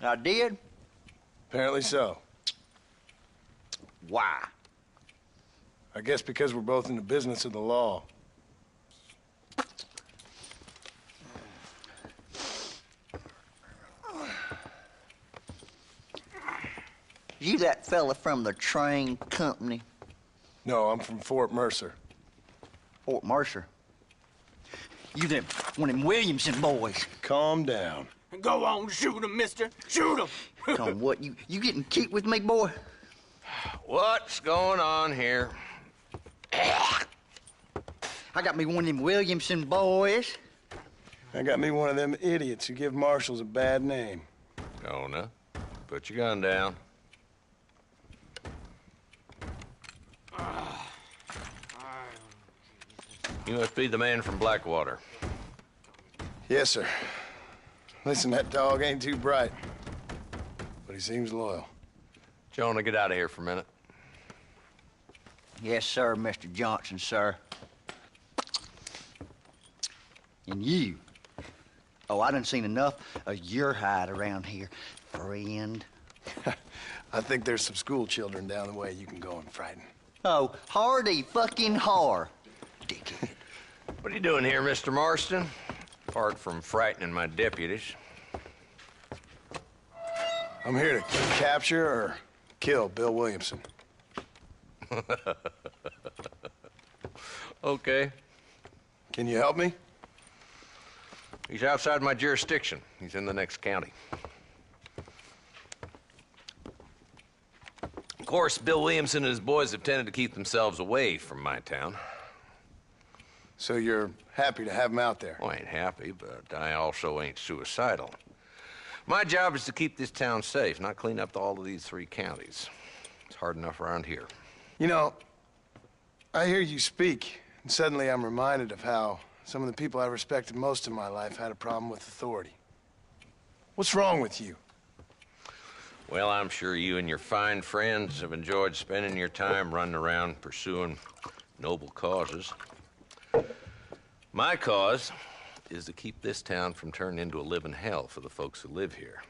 I did? Apparently so. Why? I guess because we're both in the business of the law. You that fella from the train company? No, I'm from Fort Mercer. Fort Mercer? You them one of them Williamson boys. Calm down. Go on, shoot him, mister. Shoot him. Come, what, you getting cute with me, boy? What's going on here? I got me one of them Williamson boys. I got me one of them idiots who give marshals a bad name. Jonah, put your gun down. You must be the man from Blackwater. Yes, sir. Listen, that dog ain't too bright, but he seems loyal. Jonah, get out of here for a minute. Yes, sir, Mr. Johnson, sir. And you. Oh, I done seen enough of your hide around here, friend. I think there's some school children down the way you can go and frighten. Oh, hardy fucking har. What are you doing here, Mr. Marston? Apart from frightening my deputies. I'm here to capture or kill Bill Williamson. Okay. Can you help me? He's outside my jurisdiction. He's in the next county. Of course, Bill Williamson and his boys have tended to keep themselves away from my town. So you're happy to have him out there? Well, I ain't happy, but I also ain't suicidal. My job is to keep this town safe, not clean up all of these 3 counties. It's hard enough around here. You know, I hear you speak, and suddenly I'm reminded of how some of the people I respected most in my life had a problem with authority. What's wrong with you? Well, I'm sure you and your fine friends have enjoyed spending your time running around pursuing noble causes. My cause is to keep this town from turning into a living hell for the folks who live here.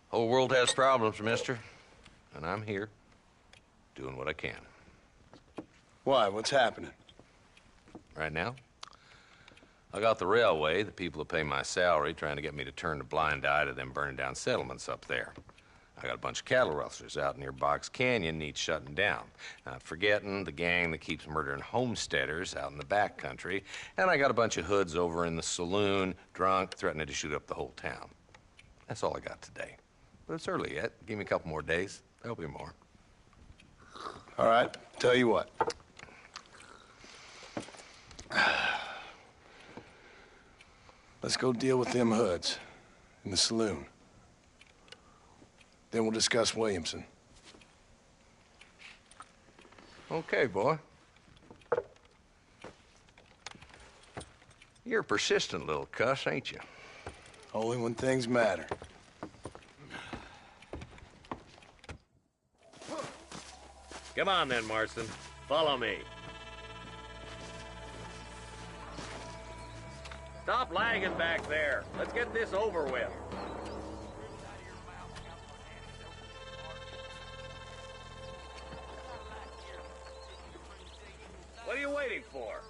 Whole world has problems, mister, and I'm here doing what I can. Why? What's happening? Right now, I got the railway, the people who pay my salary, trying to get me to turn a blind eye to them burning down settlements up there. I got a bunch of cattle rustlers out near Box Canyon needs shutting down. Not forgetting the gang that keeps murdering homesteaders out in the back country. And I got a bunch of hoods over in the saloon, drunk, threatening to shoot up the whole town. That's all I got today. But it's early yet. Give me a couple more days. There'll be more. All right, tell you what. Let's go deal with them hoods in the saloon. Then we'll discuss Williamson. Okay, boy. You're a persistent little cuss, ain't you? Only when things matter. Come on then, Marston. Follow me. Stop lagging back there. Let's get this over with. What are you waiting for?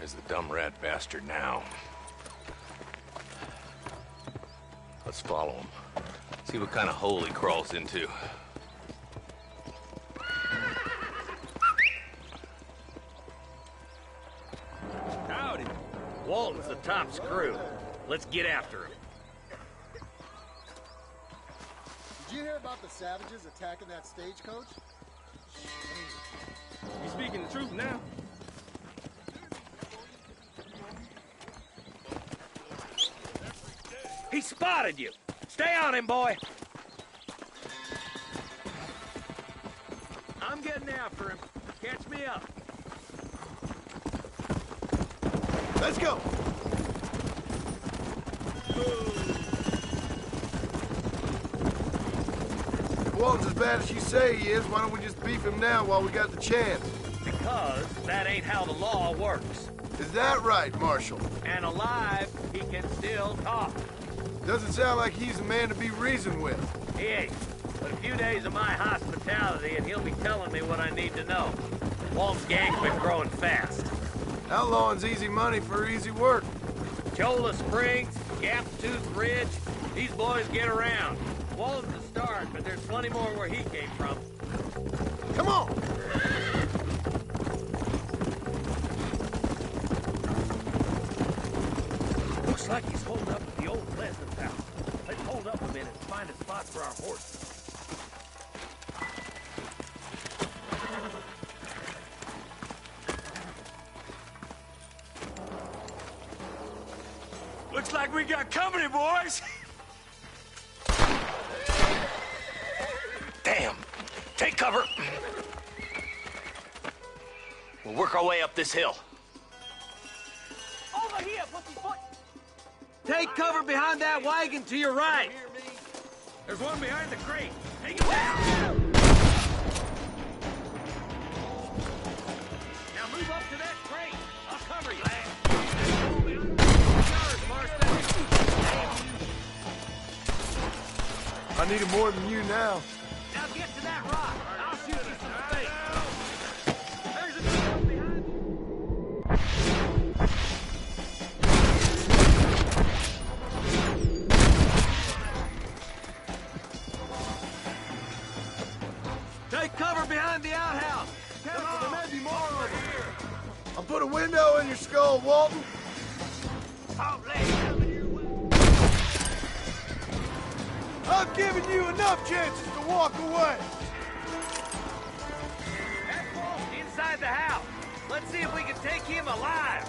Where's the dumb rat bastard now? Let's follow him. See what kind of hole he crawls into. Howdy. Walton's the top screw. Let's get after him. Did you hear about the savages attacking that stagecoach? You speaking the truth now? He spotted you! Stay on him, boy! I'm getting after him. Catch me up. Let's go! If Walton's as bad as you say he is, why don't we just beef him now while we got the chance? Because that ain't how the law works. Is that right, Marshal? And alive, he can still talk. Doesn't sound like he's a man to be reasoned with. He ain't. But a few days of my hospitality and he'll be telling me what I need to know. Walt's gang's been growing fast. Outlawing's easy money for easy work. Cholla Springs, Gap Tooth Ridge, these boys get around. Walton's the start, but there's plenty more where he came from. Come on! Looks like he's holding up at the old Pleasant house. Let's hold up a minute and find a spot for our horses. Looks like we got company, boys. Damn! Take cover! We'll work our way up this hill. Over here, pussyfoot. Take cover behind that wagon to your right. There's one behind the crate. Take it down. Now move up to that crate. I'll cover you. I need it more than you now. Now get to that rock. I'll shoot you some space. There's a big one behind you. Take cover behind the outhouse. Careful, there may be more of them. I'll put a window in your skull, Walton. I've given you enough chances to walk away. That wall's inside the house. Let's see if we can take him alive.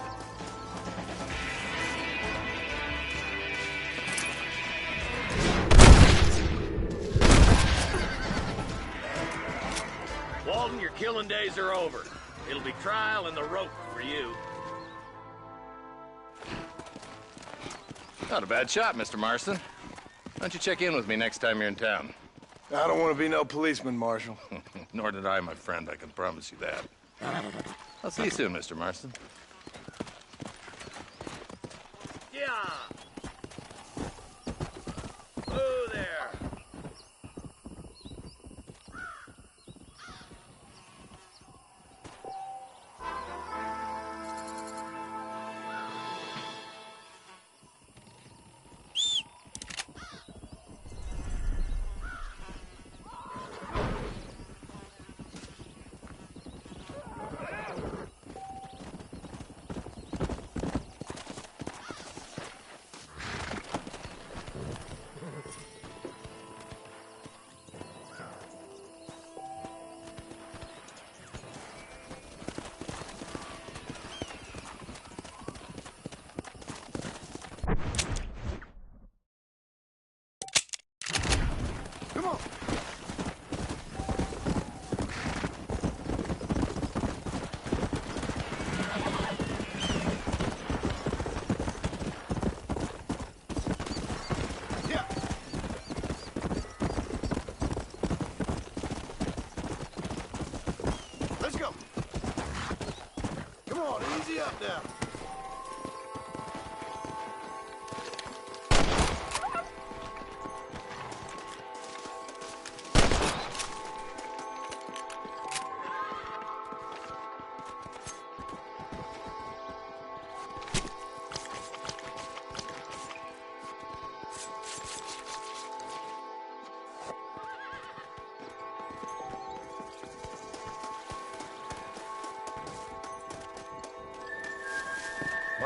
Walton, your killing days are over. It'll be trial and the rope for you. Not a bad shot, Mr. Marston. Why don't you check in with me next time you're in town? I don't want to be no policeman, Marshal. Nor did I, my friend. I can promise you that. I'll see you soon, Mr. Marston. Yeah. Oh, there.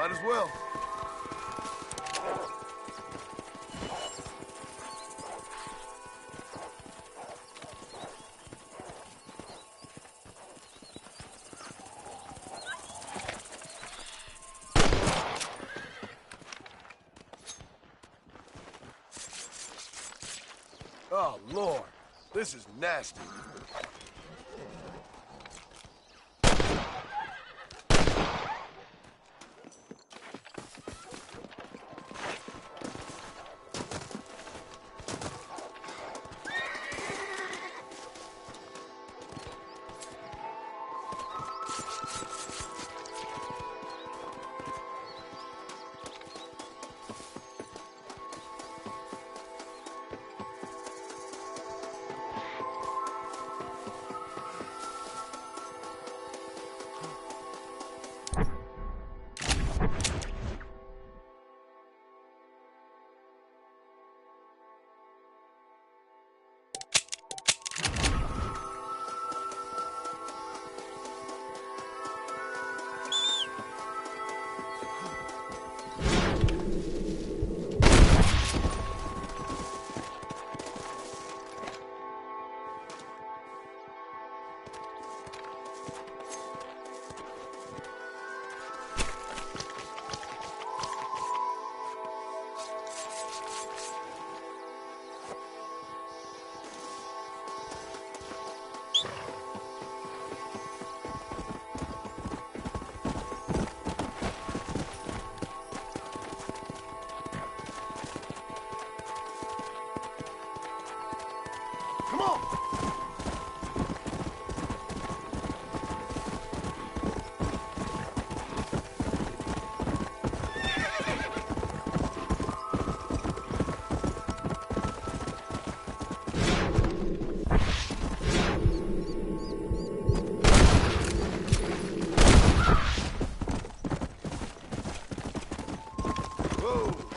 Might as well. Oh, Lord. This is nasty. Come on! Whoa!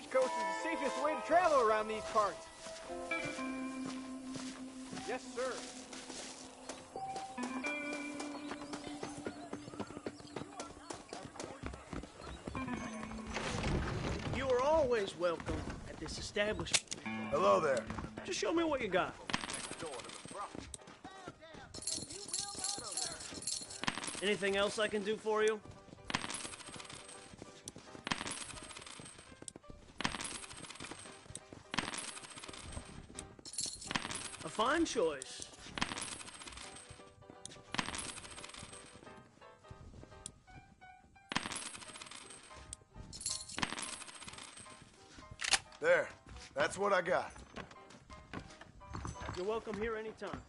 stagecoach is the safest way to travel around these parts. Yes, sir. You are always welcome at this establishment. Hello there. Just show me what you got. Anything else I can do for you? A fine choice. There. That's what I got. You're welcome here anytime.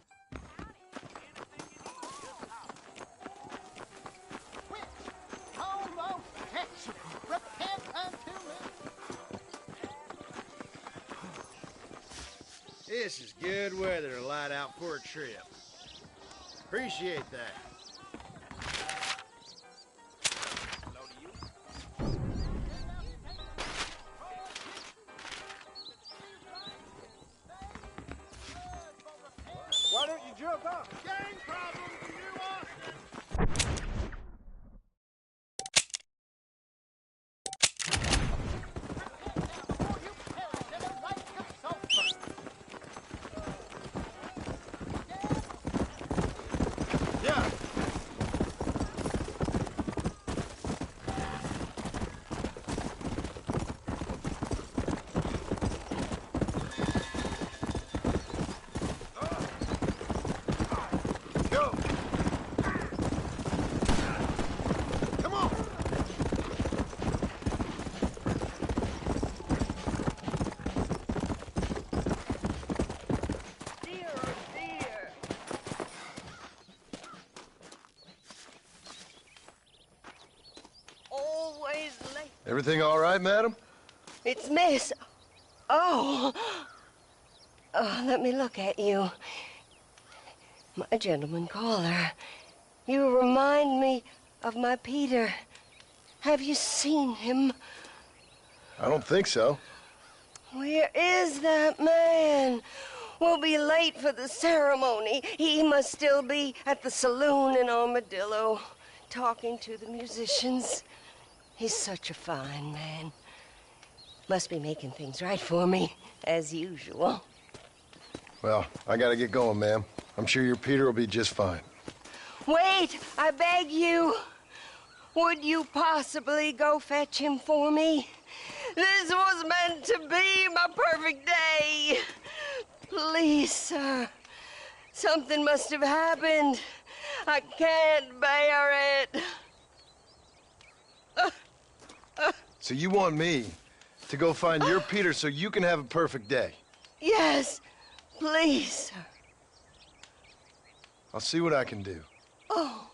This is good weather to light out for a trip. Appreciate that. Why don't you jump up? Gang problems in New Austin. Yeah. Go. Come on. Dear, oh dear. Always late. Everything all right, madam? It's Miss. Oh. Oh, let me look at you. My gentleman caller. You remind me of my Peter. Have you seen him? I don't think so. Where is that man? We'll be late for the ceremony. He must still be at the saloon in Armadillo, talking to the musicians. He's such a fine man. Must be making things right for me, as usual. Well, I gotta get going, ma'am. I'm sure your Peter will be just fine. Wait, I beg you. Would you possibly go fetch him for me? This was meant to be my perfect day. Please, sir. Something must have happened. I can't bear it. So you want me to go find your Peter so you can have a perfect day? Yes, please, sir. I'll see what I can do. Oh.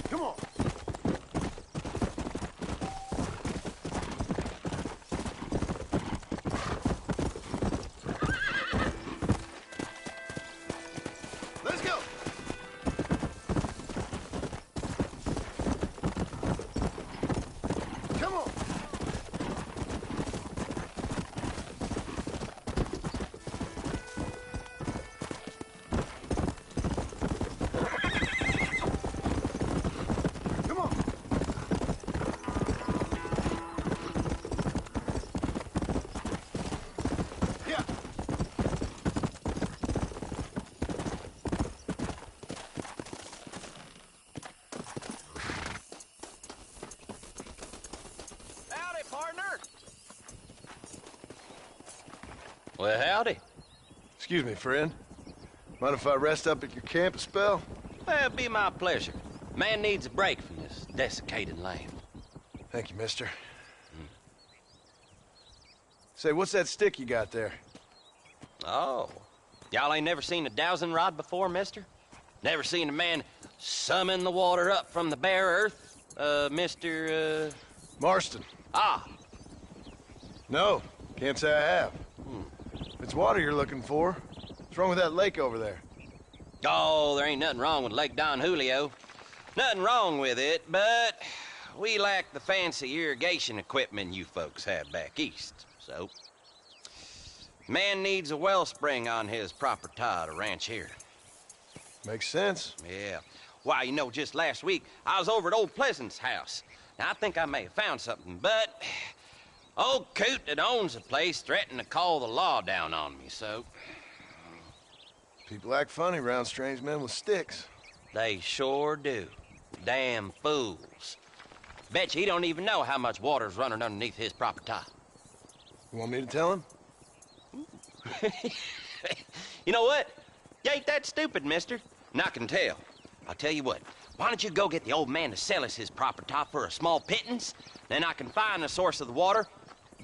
Come on. Let's go. Come on. Come on. Yeah. Howdy, partner. Well, howdy. Excuse me, friend. Mind if I rest up at your camp a spell? Well, it'd be my pleasure. Man needs a break from this desiccated land. Thank you, mister. Say, what's that stick you got there? Oh. Y'all ain't never seen a dowsing rod before, mister? Never seen a man summon the water up from the bare earth? Mr. Marston. Ah. No, can't say I have. If it's water you're looking for, what's wrong with that lake over there? Oh, there ain't nothing wrong with Lake Don Julio. Nothing wrong with it, but we lack the fancy irrigation equipment you folks have back east, so... Man needs a wellspring on his property to ranch here. Makes sense. Yeah. Why, you know, just last week, I was over at old Pleasant's house. Now, I think I may have found something, but... Old coot that owns the place threatened to call the law down on me, so... People act funny around strange men with sticks. They sure do. Damn fools. Bet you he don't even know how much water's running underneath his property. You want me to tell him? You know what? You ain't that stupid, mister. And I can tell. I'll tell you what. Why don't you go get the old man to sell us his property for a small pittance? Then I can find the source of the water,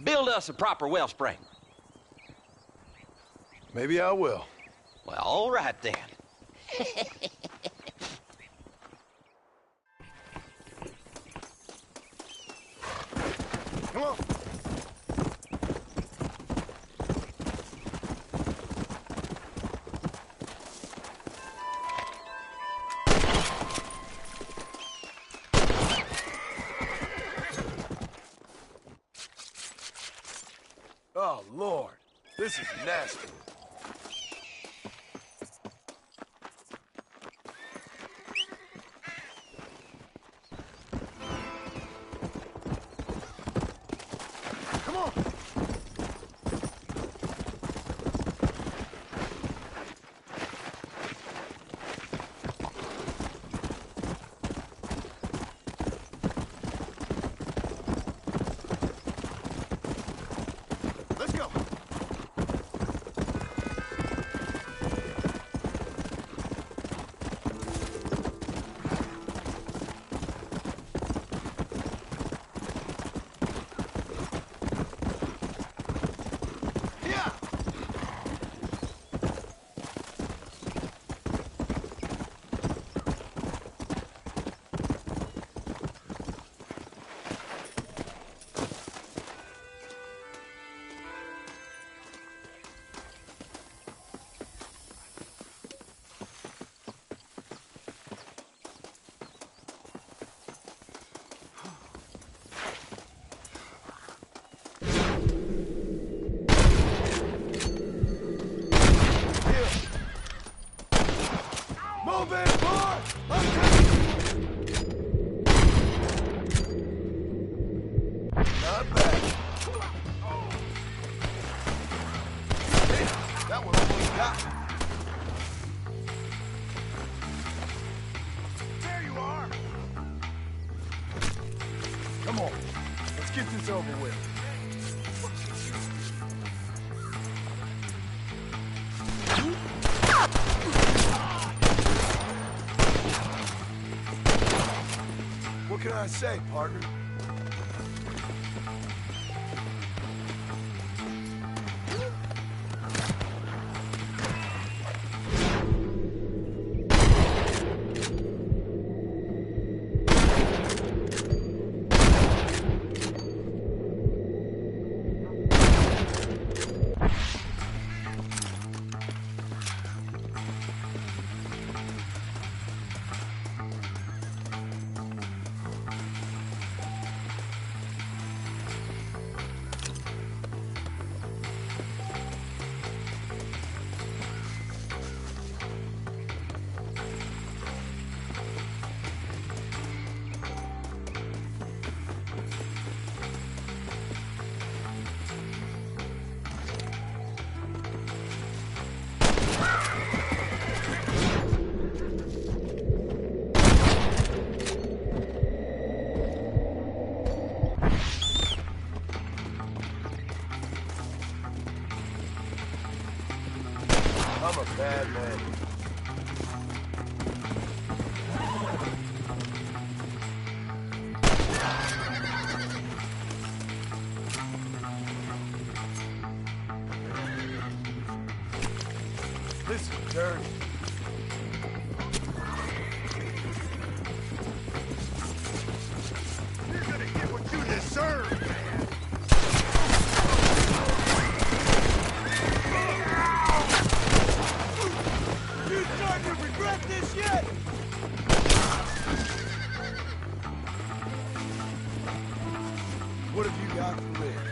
build us a proper wellspring. Maybe I will. Well, all right then. Come on. Oh, Lord. This is nasty. Come on. Let's go. Move it, boy! Not bad. Damn, that one almost got me. There you are. Come on, let's get this over with. What can I say, partner? I'm a bad man. This is dirty. You're gonna get what you deserve, man. You starting to regret this yet? What have you got to live?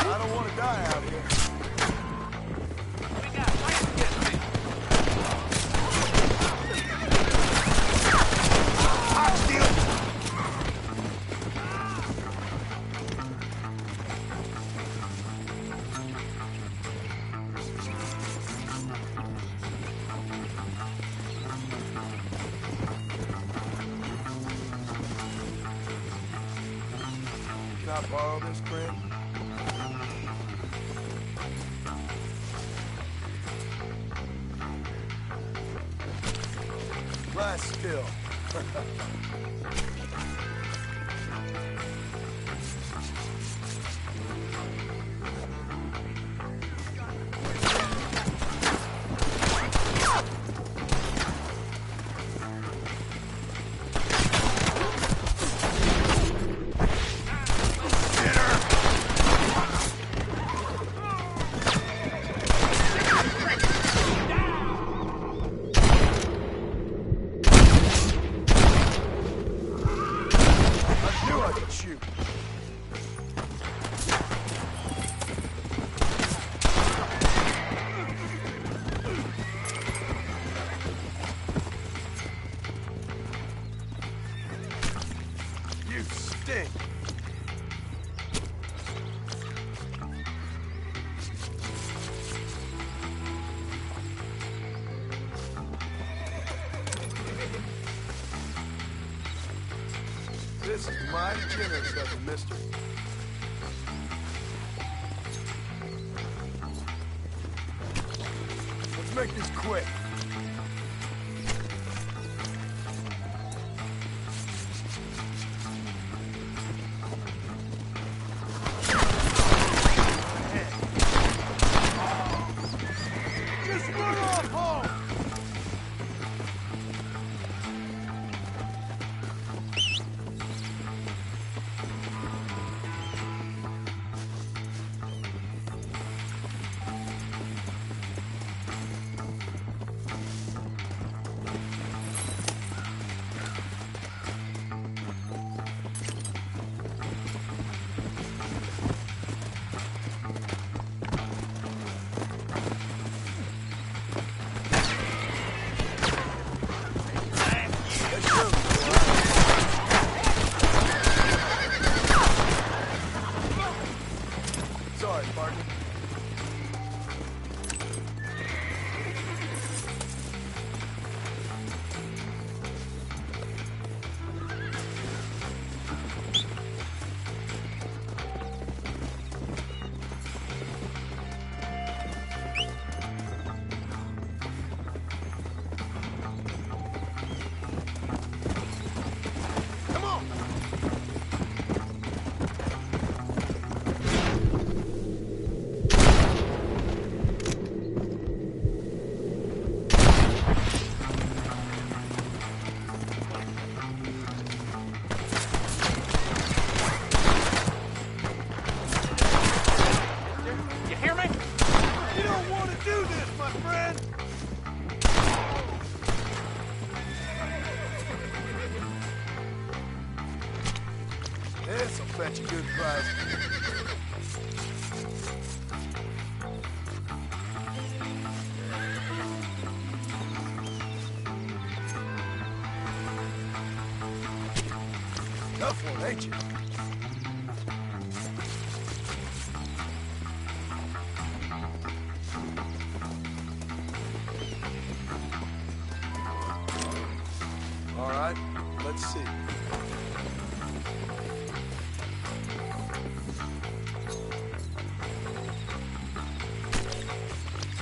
I don't want to die out here. Can I borrow this, friend? Lie still. Shoot. You stink. This is mighty generous of you, mister. Let's make this quick. Just run off home! Sorry, partner. Come on! You hear me? You don't want to do this, my friend! This'll fetch a good price. Tough one, ain't you? see.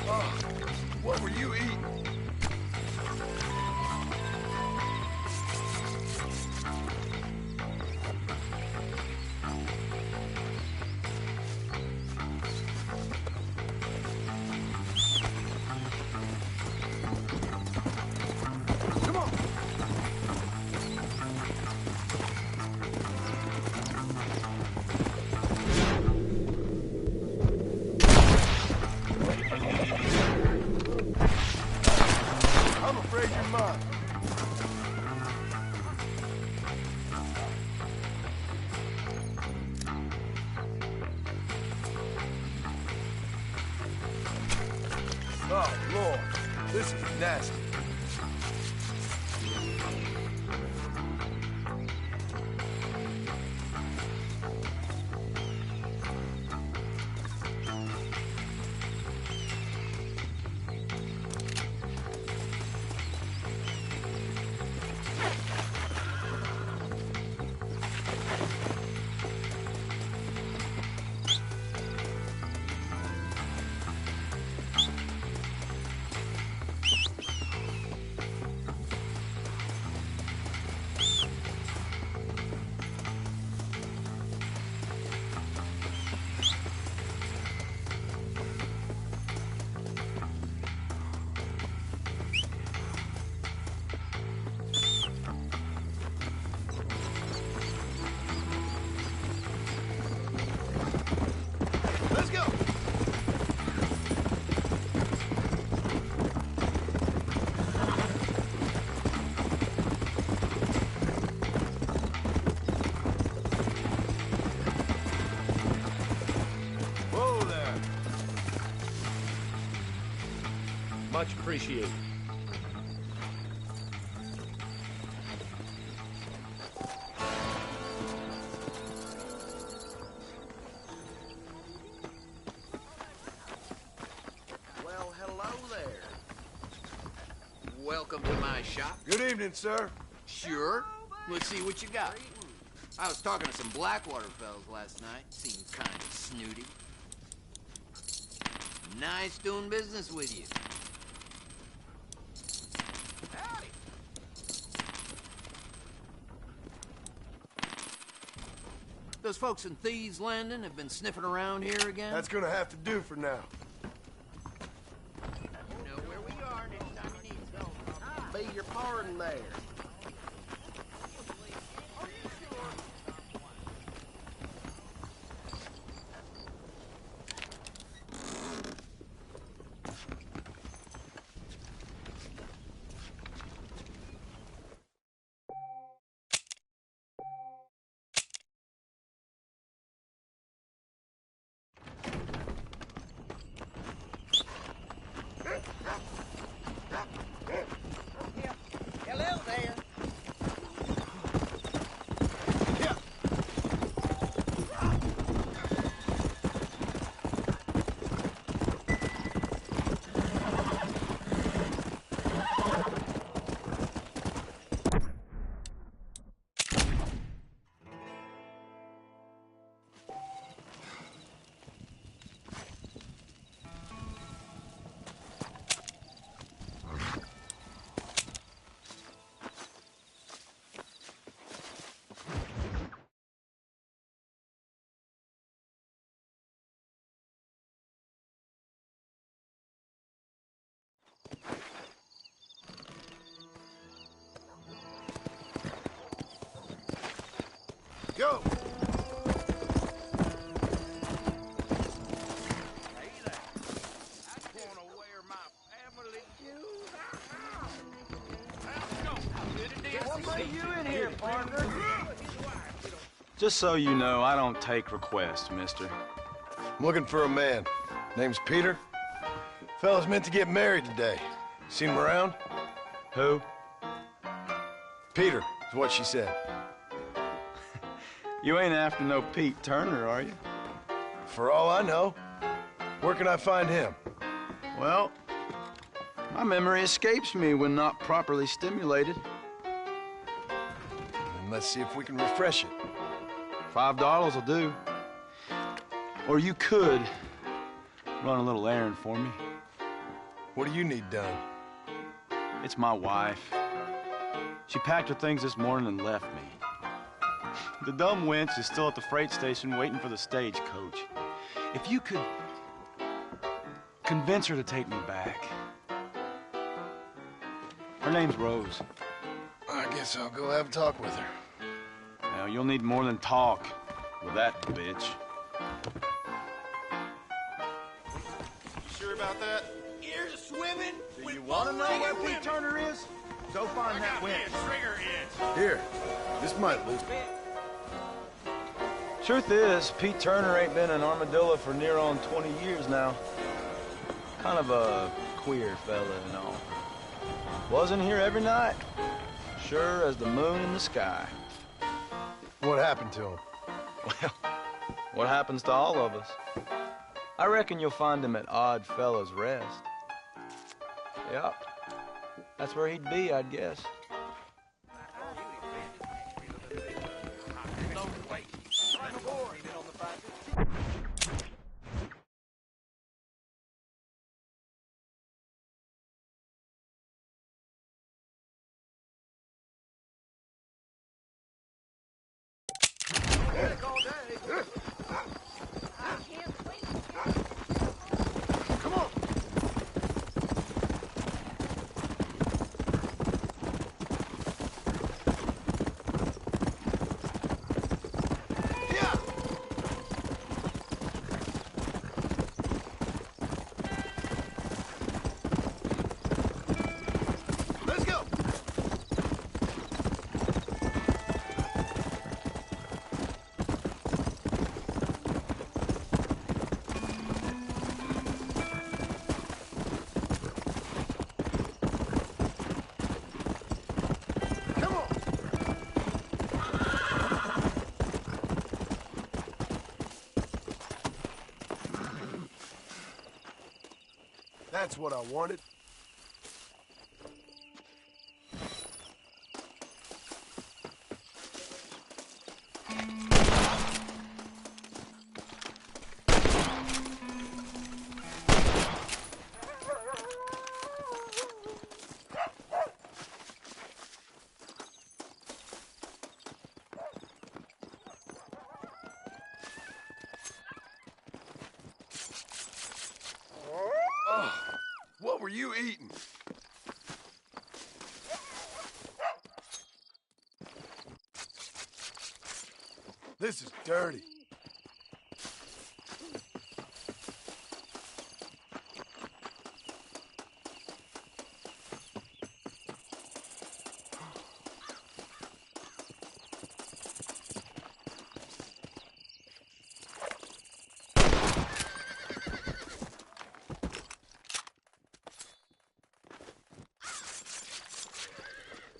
Oh, what were you eating? Come on. I'm afraid you're mine. Oh, Lord. This is nasty. Let's go. Whoa there. Much appreciated. Well, hello there. Welcome to my shop. Good evening, sir. Sure. Let's see what you got. I was talking to some Blackwater fellas last night. Seemed kind of snooty. Nice doing business with you. Howdy. Those folks in Thieves Landing have been sniffing around here again? That's gonna have to do for now. You know where we are next time you need us. Beg your pardon there. Hello there. Go! What bring you in here, partner? Just so you know, I don't take requests, mister. I'm looking for a man. Name's Peter. Fella's meant to get married today. Seen him around? Who? Peter, is what she said. You ain't after no Pete Turner, are you? For all I know. Where can I find him? Well, my memory escapes me when not properly stimulated. let's see if we can refresh it. $5 will do. Or you could run a little errand for me. What do you need done? It's my wife. She packed her things this morning and left me. The dumb wench is still at the freight station waiting for the stagecoach. If you could convince her to take me back. Her name's Rose. I guess I'll go have a talk with her. Now, you'll need more than talk with that bitch. You sure about that? Here's swimming. Do you want to know where Pete Turner is? Go find that winch. Trigger is. Here, this might lose. Truth is, Pete Turner ain't been in Armadillo for near on 20 years now. Kind of a queer fella and all. Wasn't here every night. Sure as the moon in the sky. What happened to him? Well, what happens to all of us? I reckon you'll find him at Odd Fella's Rest. Yep. That's where he'd be, I'd guess. That's what I wanted. What were you eating? This is dirty.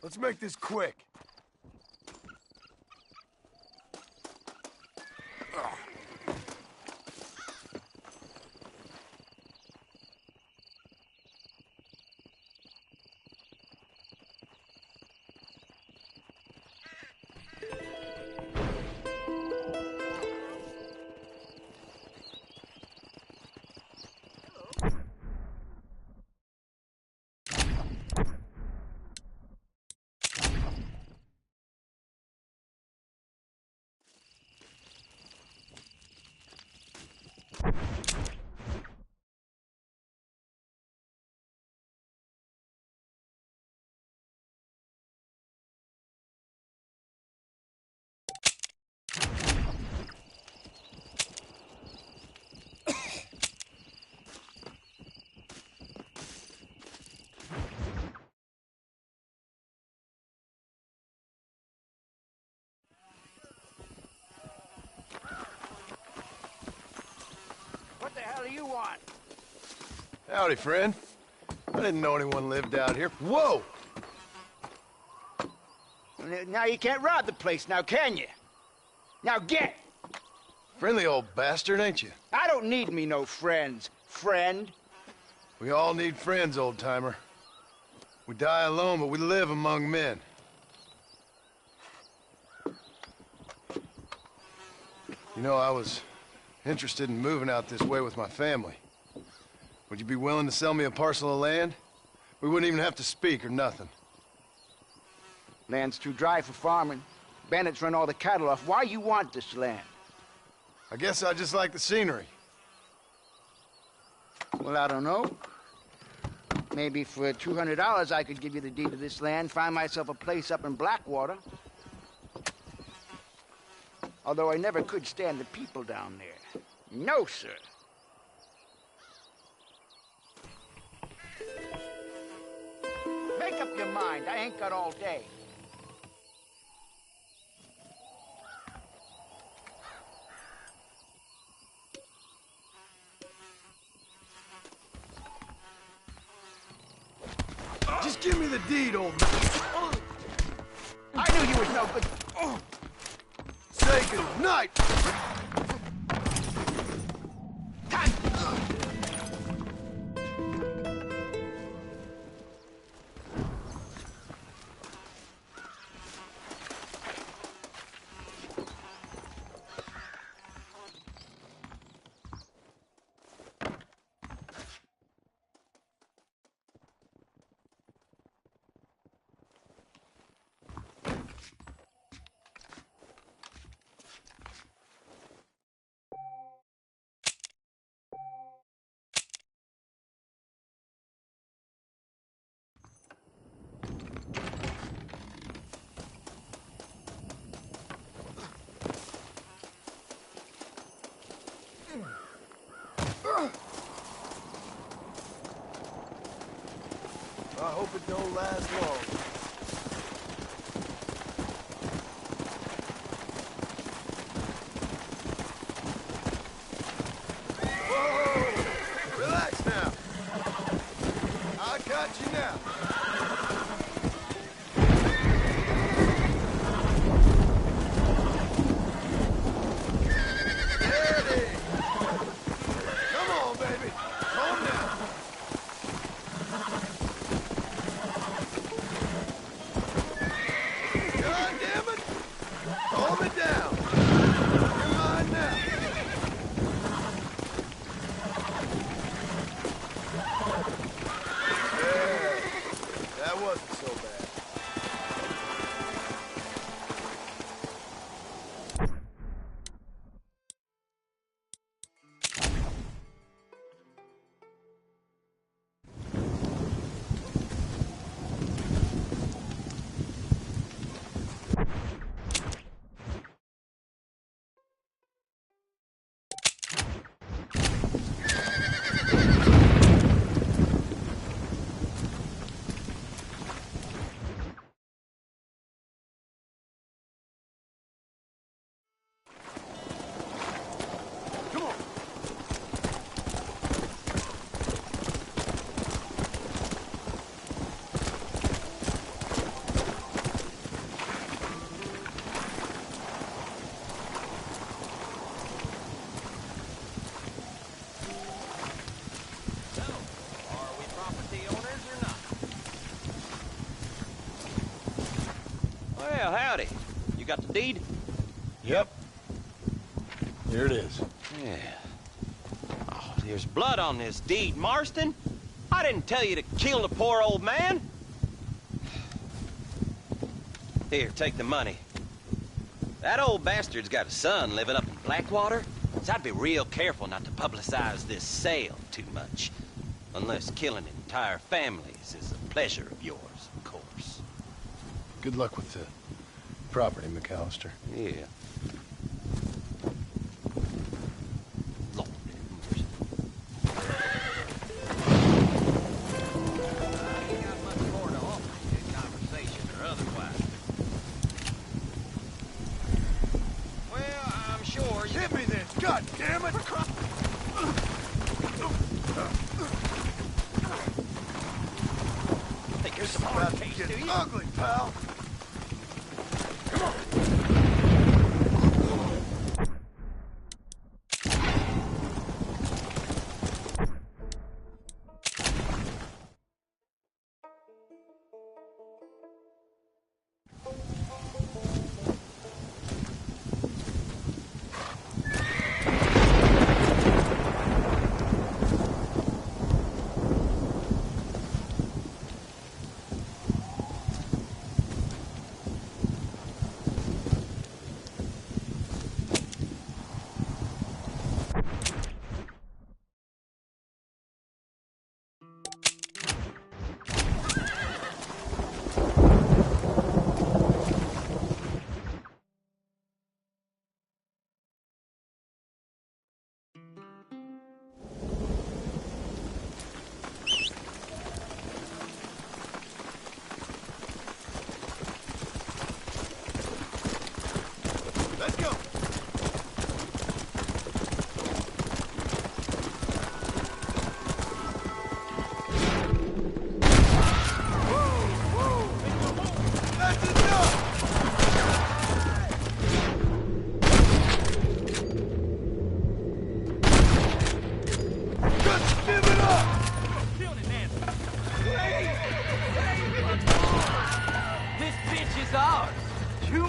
Let's make this quick. What the hell do you want? Howdy, friend. I didn't know anyone lived out here. Whoa! Now you can't rob the place now, can you? Now get! Friendly old bastard, ain't you? I don't need me no friends, friend. We all need friends, old-timer. We die alone, but we live among men. You know, I was interested in moving out this way with my family. Would you be willing to sell me a parcel of land? We wouldn't even have to speak or nothing. Land's too dry for farming. Bandits run all the cattle off. Why you want this land? I guess I just like the scenery. Well, I don't know. Maybe for $200 I could give you the deed to this land, find myself a place up in Blackwater. Although I never could stand the people down there. No, sir. Make up your mind. I ain't got all day. Just give me the deed, old man. I knew you was no good. Say good night. I hope it don't last long. Whoa! Relax now. I got you now. Steady. Come on, baby. Calm down. God damn it! Calm it down. You're mine now. There. That wasn't so bad. Well, howdy. You got the deed? Yep. Here it is. Yeah. Oh, there's blood on this deed, Marston. I didn't tell you to kill the poor old man. Here, take the money. That old bastard's got a son living up in Blackwater, so I'd be real careful not to publicize this sale too much. Unless killing entire families is a pleasure of yours, of course. Good luck with the property, McAllister. Yeah. Lord have mercy. I ain't got much more to offer you in conversation or otherwise. Well, I'm sure you... Hit me then, God damn it! Think you're some hard case, do you? Ugly, pal. Come on.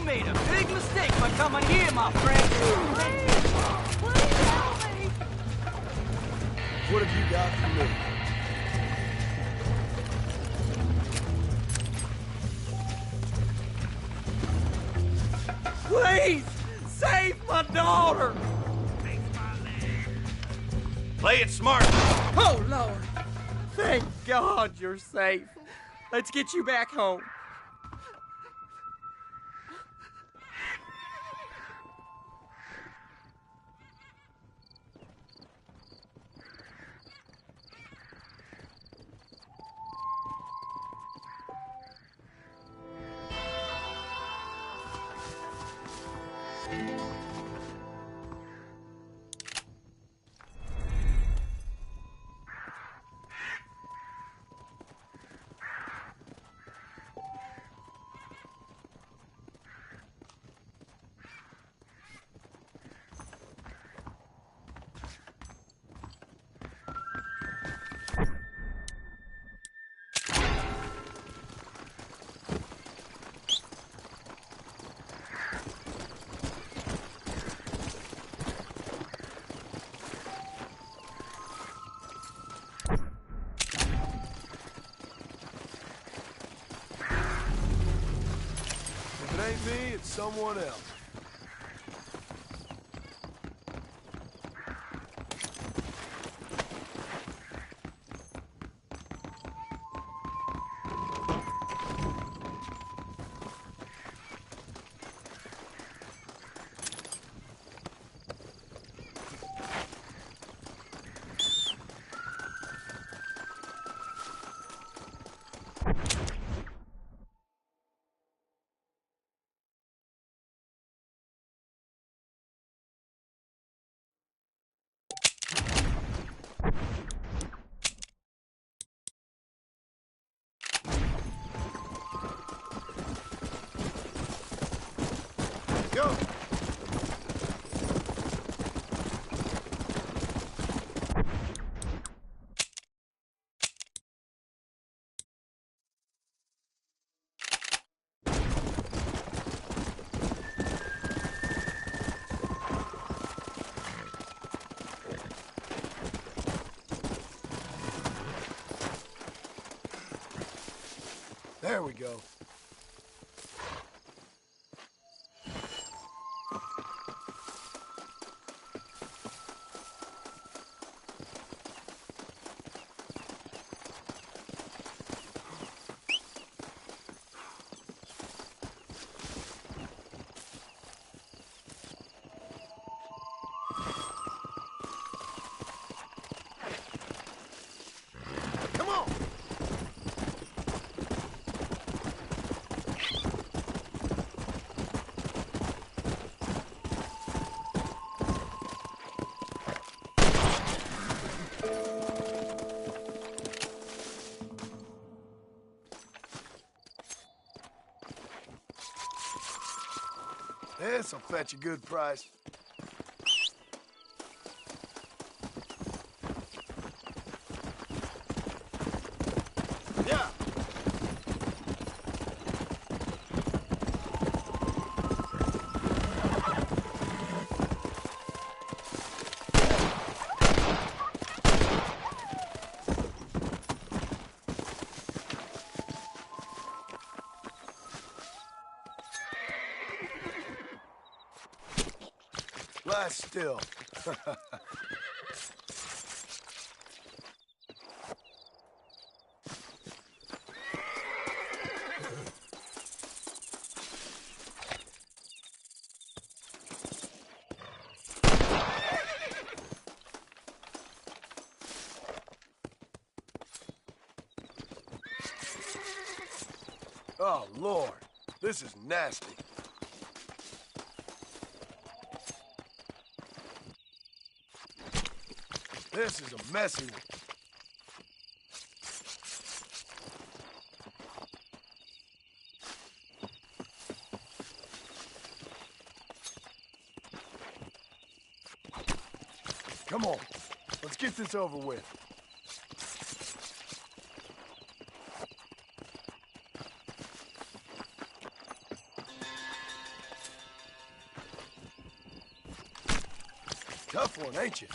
made a big mistake by coming here, my friend. Please help me! What have you got for me? Please, save my daughter! Play it smart. Oh, Lord. Thank God you're safe. Let's get you back home. If it ain't me, it's someone else. Go! There we go. Come on! This'll fetch a good price. Yeah. Lie still. Oh, Lord. This is nasty. This is a messy one. Come on, let's get this over with. tough one, ain't you?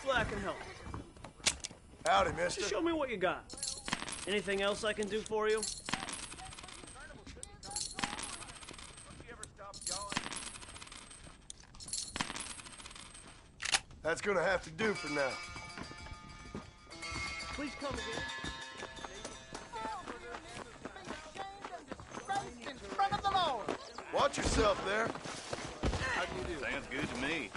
I can help. Howdy, mister. Just show me what you got. Anything else I can do for you? That's gonna have to do for now. Please come again. In front of the Lord. Watch yourself there. How do you do? Sounds good to me.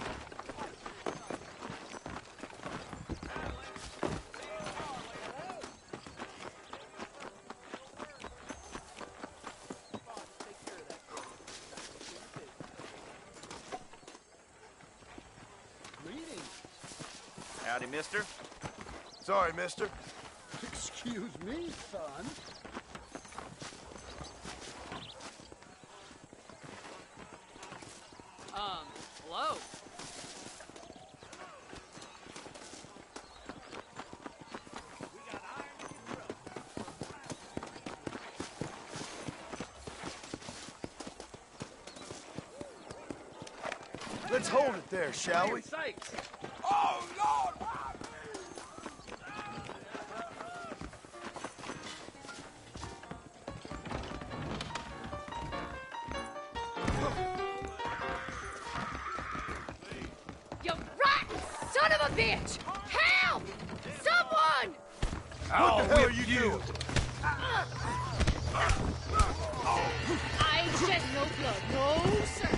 Howdy, mister. Sorry, mister. Excuse me, son. Hello? Let's hold it there, shall we? Oh, Lord! You rotten son of a bitch! Help! Someone! What the hell are you doing? I ain't shed no blood, no sir.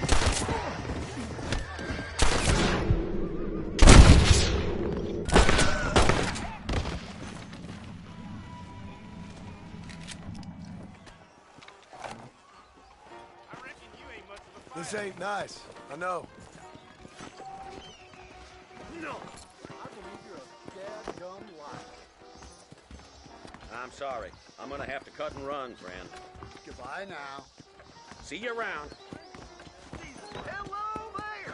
This ain't nice. I know. No. I believe you're a dadgum liar. I'm sorry. I'm gonna have to cut and run, friend. Goodbye now. See you around. Hello there!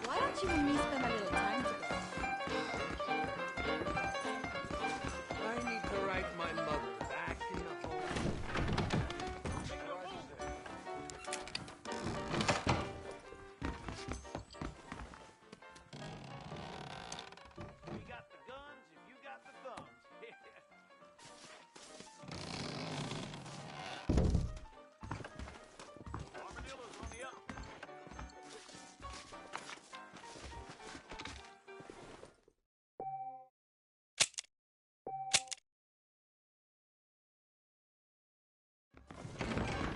Why don't you and me spend a little time together? I need to write my mother back in the home. We got the guns if you got the thumbs. Armadillo's on the up.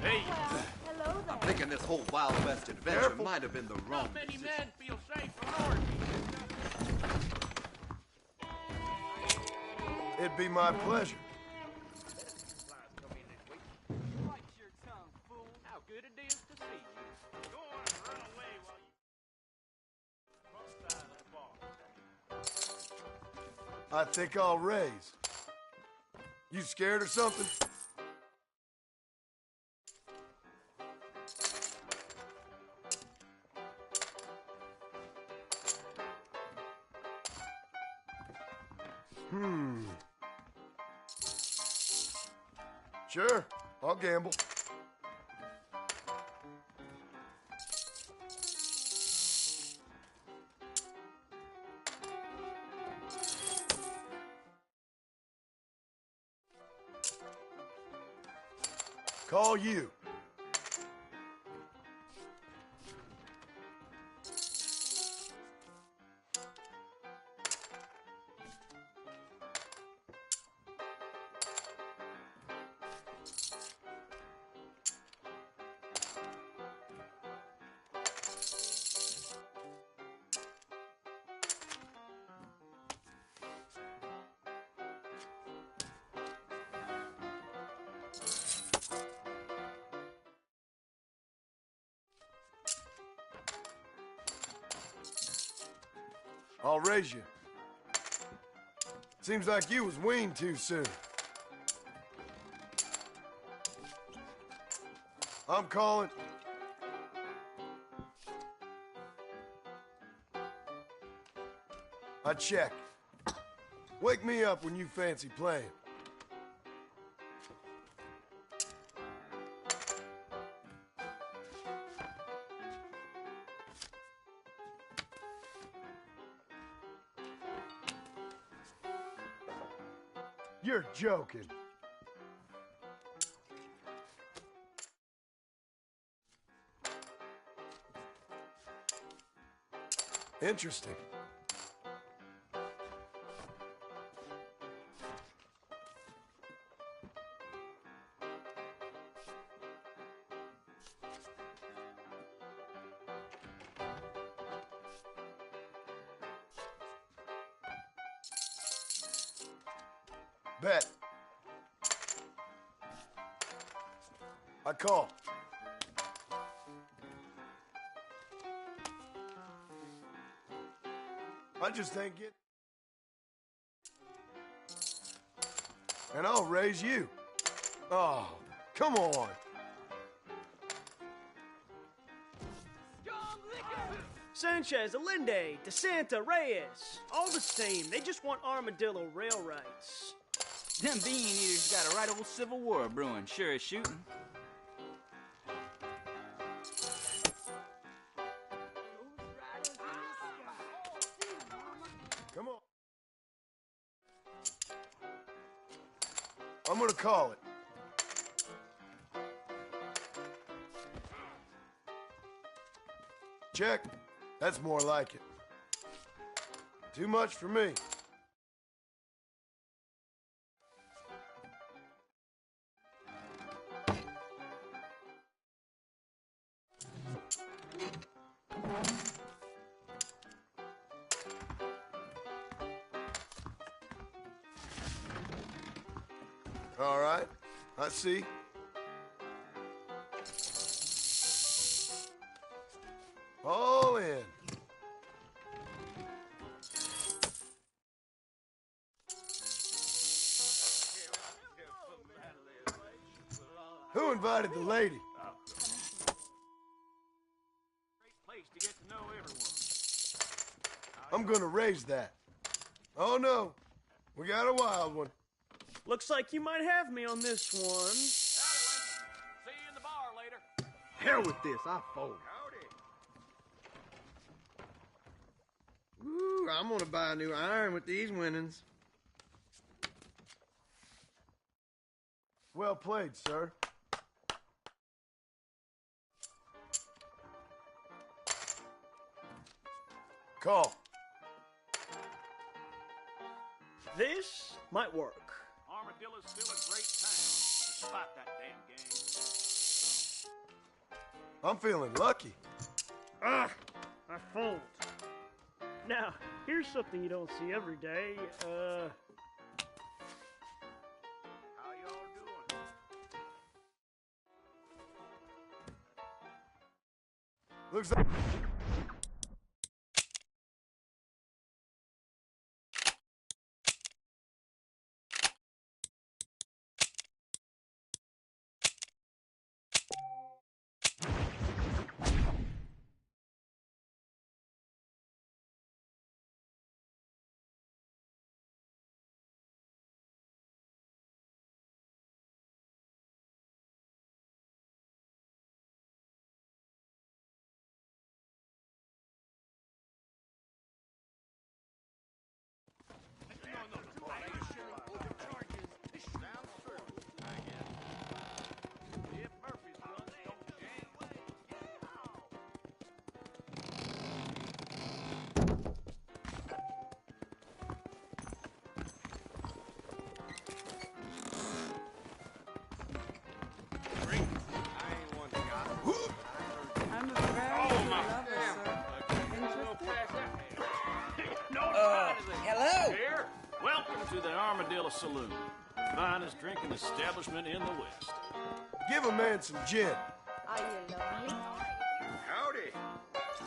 Hey! Hello there. I'm thinking this whole Wild West adventure might have been the wrong Not many decision. men feel safe from North. It'd be my pleasure. How good it is to see you. Go on and run away while you... Front side of the bar. I think I'll raise. You scared or something? Sure, I'll gamble. Call you. I'll raise you. Seems like you was weaned too soon. I'm calling. I check. Wake me up when you fancy playing. You're joking. Interesting. Bet. I call. I just ain't get... And I'll raise you. Oh, come on. Sanchez, Allende, DeSanta, Reyes. All the same, they just want Armadillo rail rights. Them bean eaters got a right old civil war brewing, sure as shooting. Come on. I'm gonna call it. Check. That's more like it. Too much for me. All right, I see. All in. Who invited the lady? Great place to get to know everyone. I'm gonna raise that. Oh no, we got a wild one. Looks like you might have me on this one. See you in the bar later. Hell with this, I fold. Ooh, I'm gonna buy a new iron with these winnings. Well played, sir. Call. This might work. Armadillo's still a great town, despite that damn game. I'm feeling lucky. Ah, I fold. Now, here's something you don't see every day. How y'all doing? Looks like... Hello. Here. Welcome to the Armadillo Saloon, the finest drinking establishment in the West. Give a man some gin. Are you lonely? Howdy.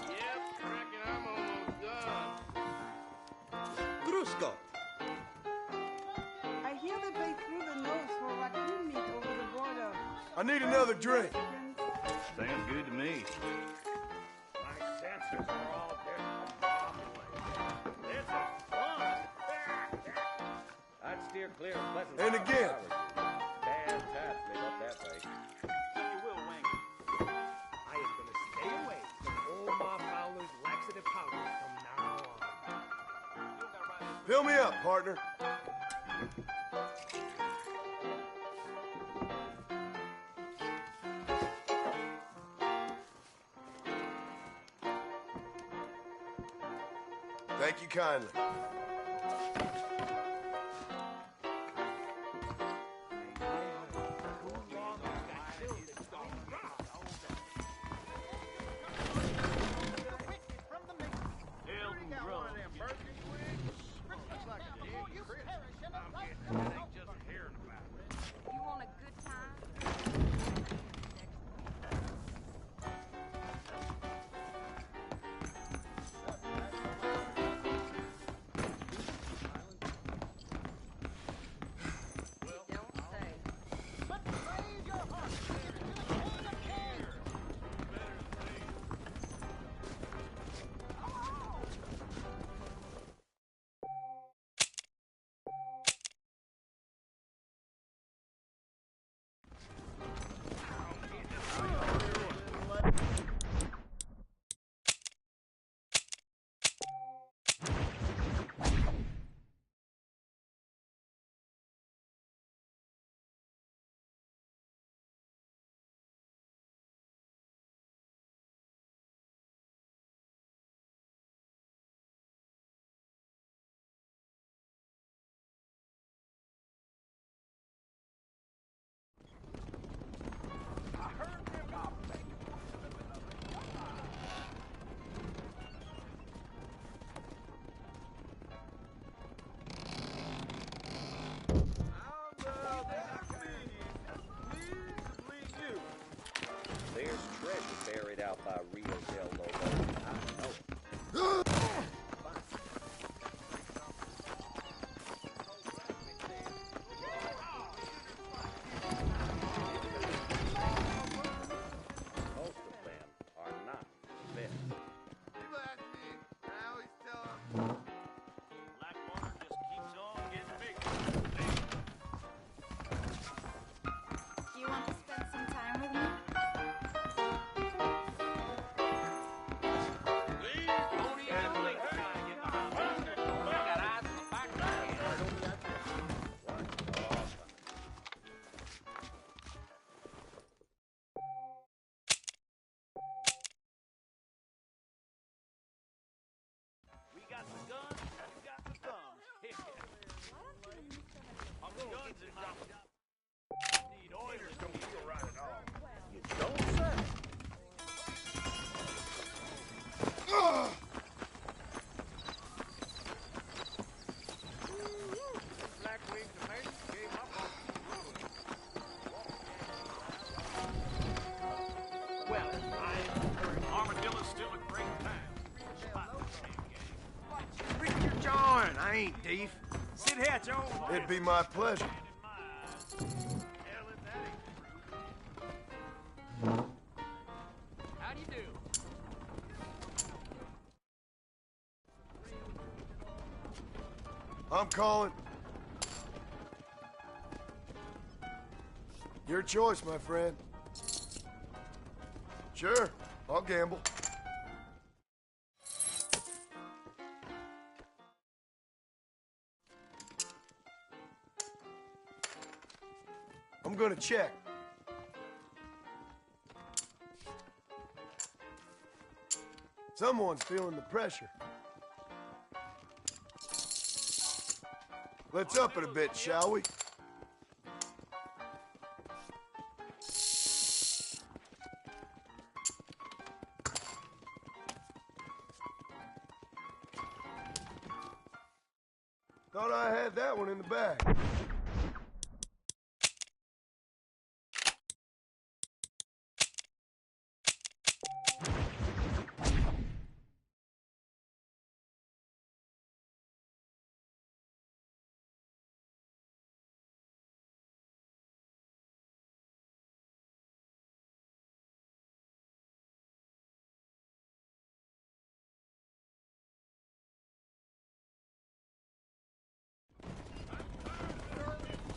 Yep, reckon I'm almost done. Brusco. I hear that they threw the nose for raccoon meat over the border. I need another drink. Sounds good to me. My senses are all different. This is fun. I'd steer clear of Pleasant. And again. Bad times live up that way. You will, Wang. I am gonna stay away from old Ma Fowler's laxative powder from now on. Fill me up, partner. Thank you kindly. You want a good time? There's treasure buried out by Rio del Lobo. I know it. Most of them are not fit. People ask me, I always tell them. Blackwater just keeps on getting bigger. Do you want to spend some time with me? We got the guns, you got the thumbs. I'm the guns and need oilers don't feel right at all. You don't, sir? Chief. Sit here, Joe. It'd be my pleasure. How do you do? I'm calling. Your choice, my friend. Sure, I'll gamble. I'm gonna check. Someone's feeling the pressure. Let's up it a bit, shall we? Thought I had that one in the bag.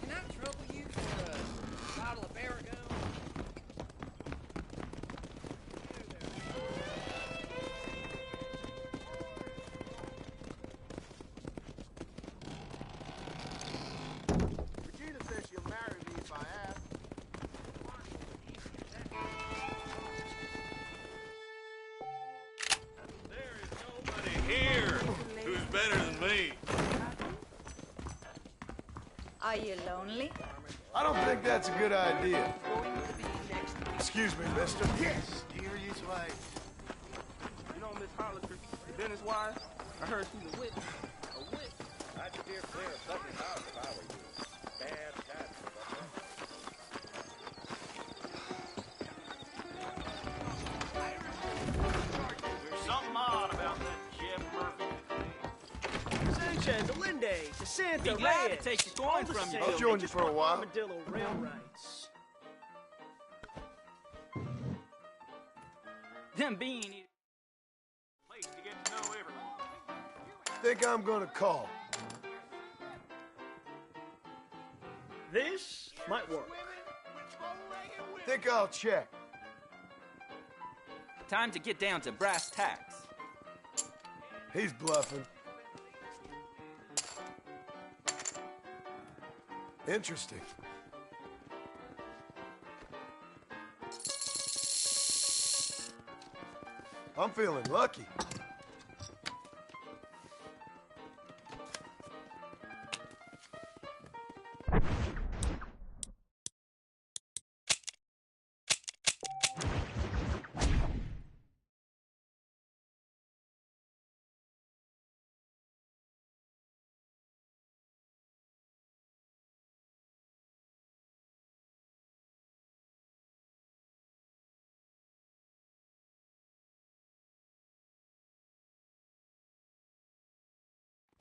Can I trouble you for a bottle of Baragon? Regina says she'll marry me if I ask. There is nobody here who's better than me. Are you lonely? I don't think that's a good idea. Excuse me, mister. Yes, dear, you way. You know Miss Hollister, the Dennis wife? I heard she's a witch. A witch? I'd steer clear of Bucky's house if I were you. Bad tidings There's something odd about that Jeff Murphy. Sanchez, Allende, DeSanta, Be glad to Reyes. take your All coin the from you. same, I'll they join you just for a want while. Armadillo rail rights. Them bean eaters. Place to get to know everyone. Think I'm gonna call. This might work. Think I'll check. Time to get down to brass tacks. He's bluffing. Interesting. I'm feeling lucky.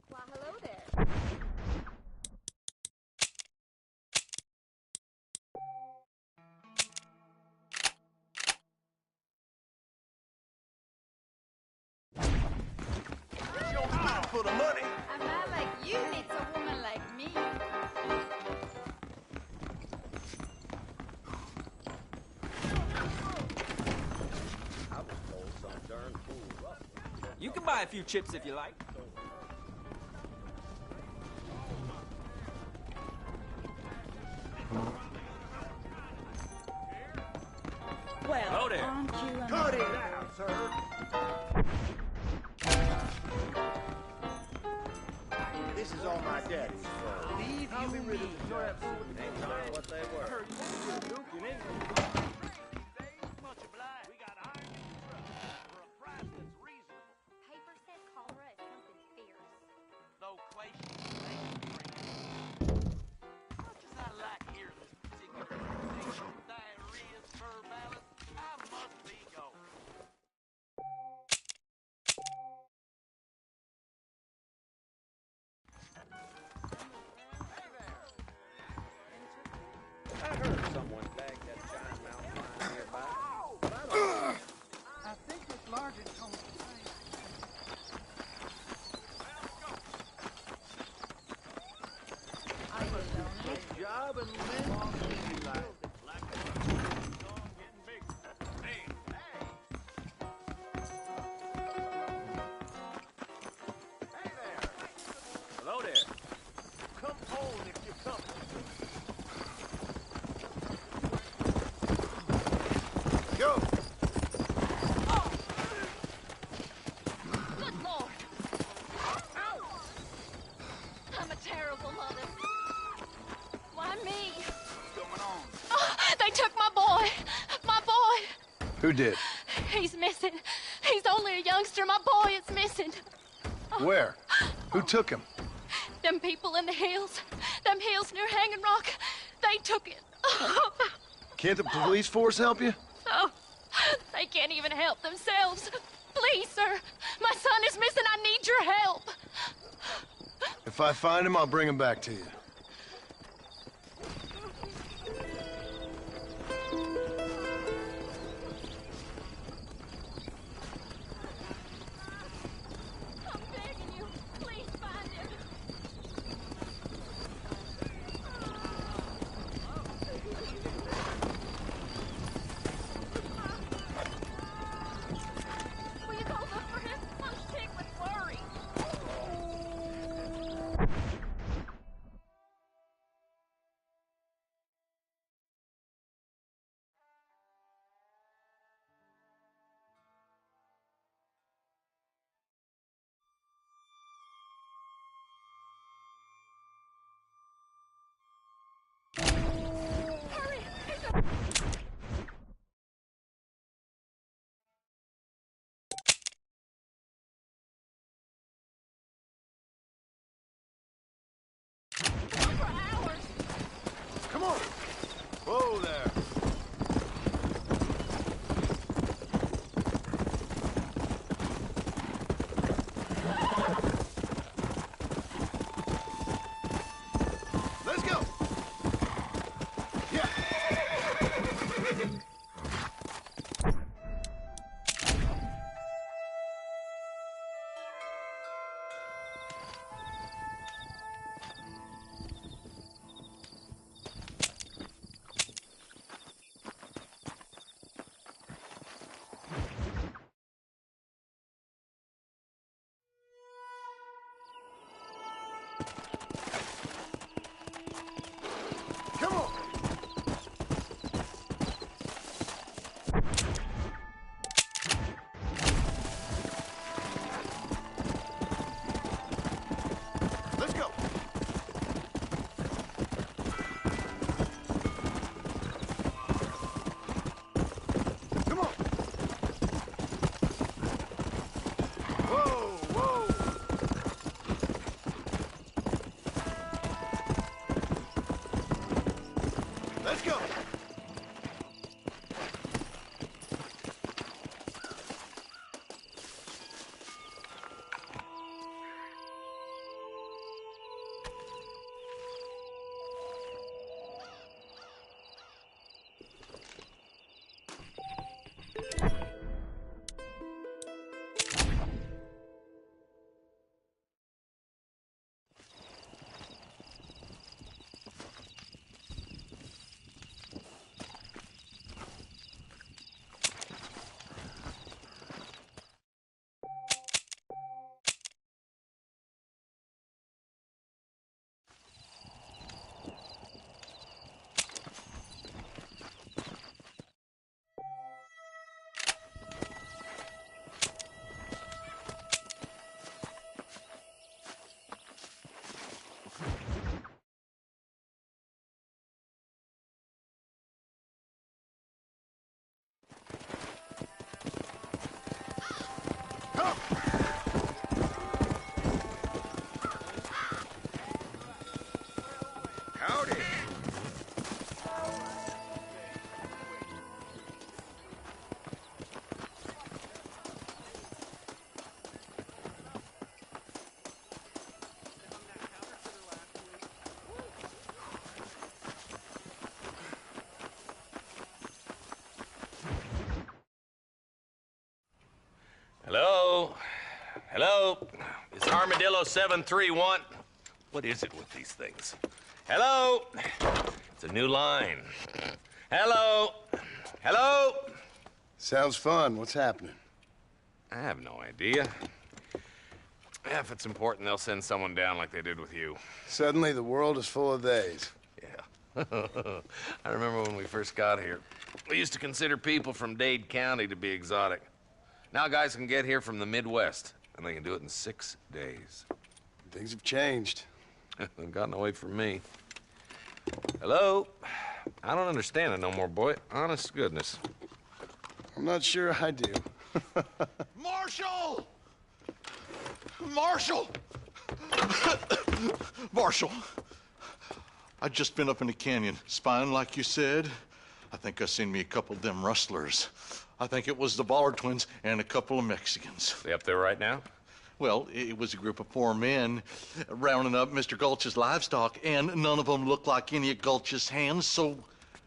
Well, hello there. For the money. A man like you needs a woman like me. I was told some darn fool rough. You can buy a few chips if you like. Well, Hello there. aren't you a Cut man? it out, sir. This is all my daddy's for. Leave I'll be you rid me. of the traps. Ain't telling what they I were. heard you was a duke in England. Much obliged. We got iron in the truck for a price that's reasonable. Paper said cholera is something fierce. Loquacious much as I like hearing this particular conversation, diarrhea, spur balance, I must be going. job and live easy life. Hello there. Come on if you come. Go! Good Lord! I'm a terrible mother. Why me? What's going on? Oh, they took my boy. My boy. Who did? He's missing. He's only a youngster. My boy is missing. Where? Who took him? Them people in the hills. Them hills near Hanging Rock. They took it. Can't the police force help you? Oh, they can't even help themselves. Please, sir. My son is missing. I need your help. If I find him, I'll bring him back to you. I'm begging you. Please find him. Will you go look for him? I'm sick with worry. Hurry! For hours. Come on! Whoa there! Let's go! Yeah! Come on! Let's go! Come on! Whoa, whoa! Let's go! Howdy. Hello? Hello? Is Armadillo 731? What is it with these things? Hello? It's a new line. Hello? Hello? Sounds fun. What's happening? I have no idea. If it's important, they'll send someone down like they did with you. Suddenly, the world is full of theys. Yeah. I remember when we first got here. We used to consider people from Dade County to be exotic. Now guys can get here from the Midwest, and they can do it in 6 days. Things have changed. They've gotten away from me. Hello? I don't understand it no more, boy. Honest to goodness. I'm not sure I do. Marshal! Marshal! Marshal! I just been up in the canyon, spying like you said. I think I seen me a couple of them rustlers. I think it was the Ballard twins and a couple of Mexicans. They up there right now? Well, it was a group of 4 men rounding up Mr. Gulch's livestock, and none of them looked like any of Gulch's hands, so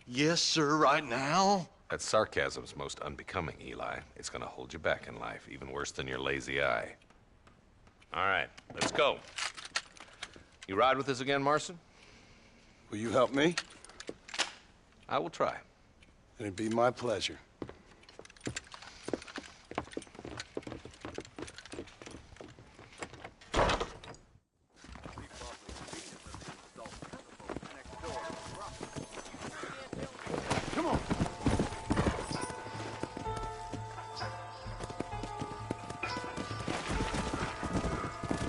yes, sir, right now. That sarcasm's most unbecoming, Eli. It's gonna hold you back in life, even worse than your lazy eye. All right, let's go. You ride with us again, Marson? Will you help me? I will try. It'd be my pleasure. Come on.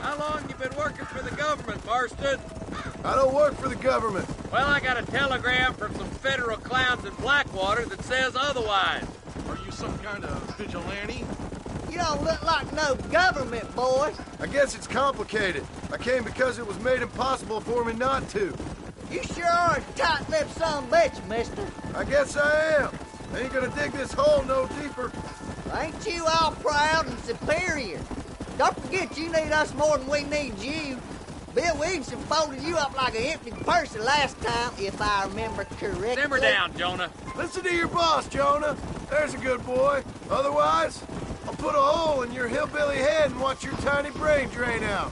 How long you been working for the government, Marston? I don't work for the government. Well, I got a telegram from some federal clowns in Blackwater that says otherwise. Are you some kind of vigilante? You don't look like no government, boy. I guess it's complicated. I came because it was made impossible for me not to. You sure are a tight-lipped son of a bitch, mister. I guess I am. I ain't gonna dig this hole no deeper. Ain't you all proud and superior? Don't forget you need us more than we need you. Bill Williamson folded you up like an empty purse the last time, if I remember correctly. Simmer down, Jonah. Listen to your boss, Jonah. There's a good boy. Otherwise, I'll put a hole in your hillbilly head and watch your tiny brain drain out.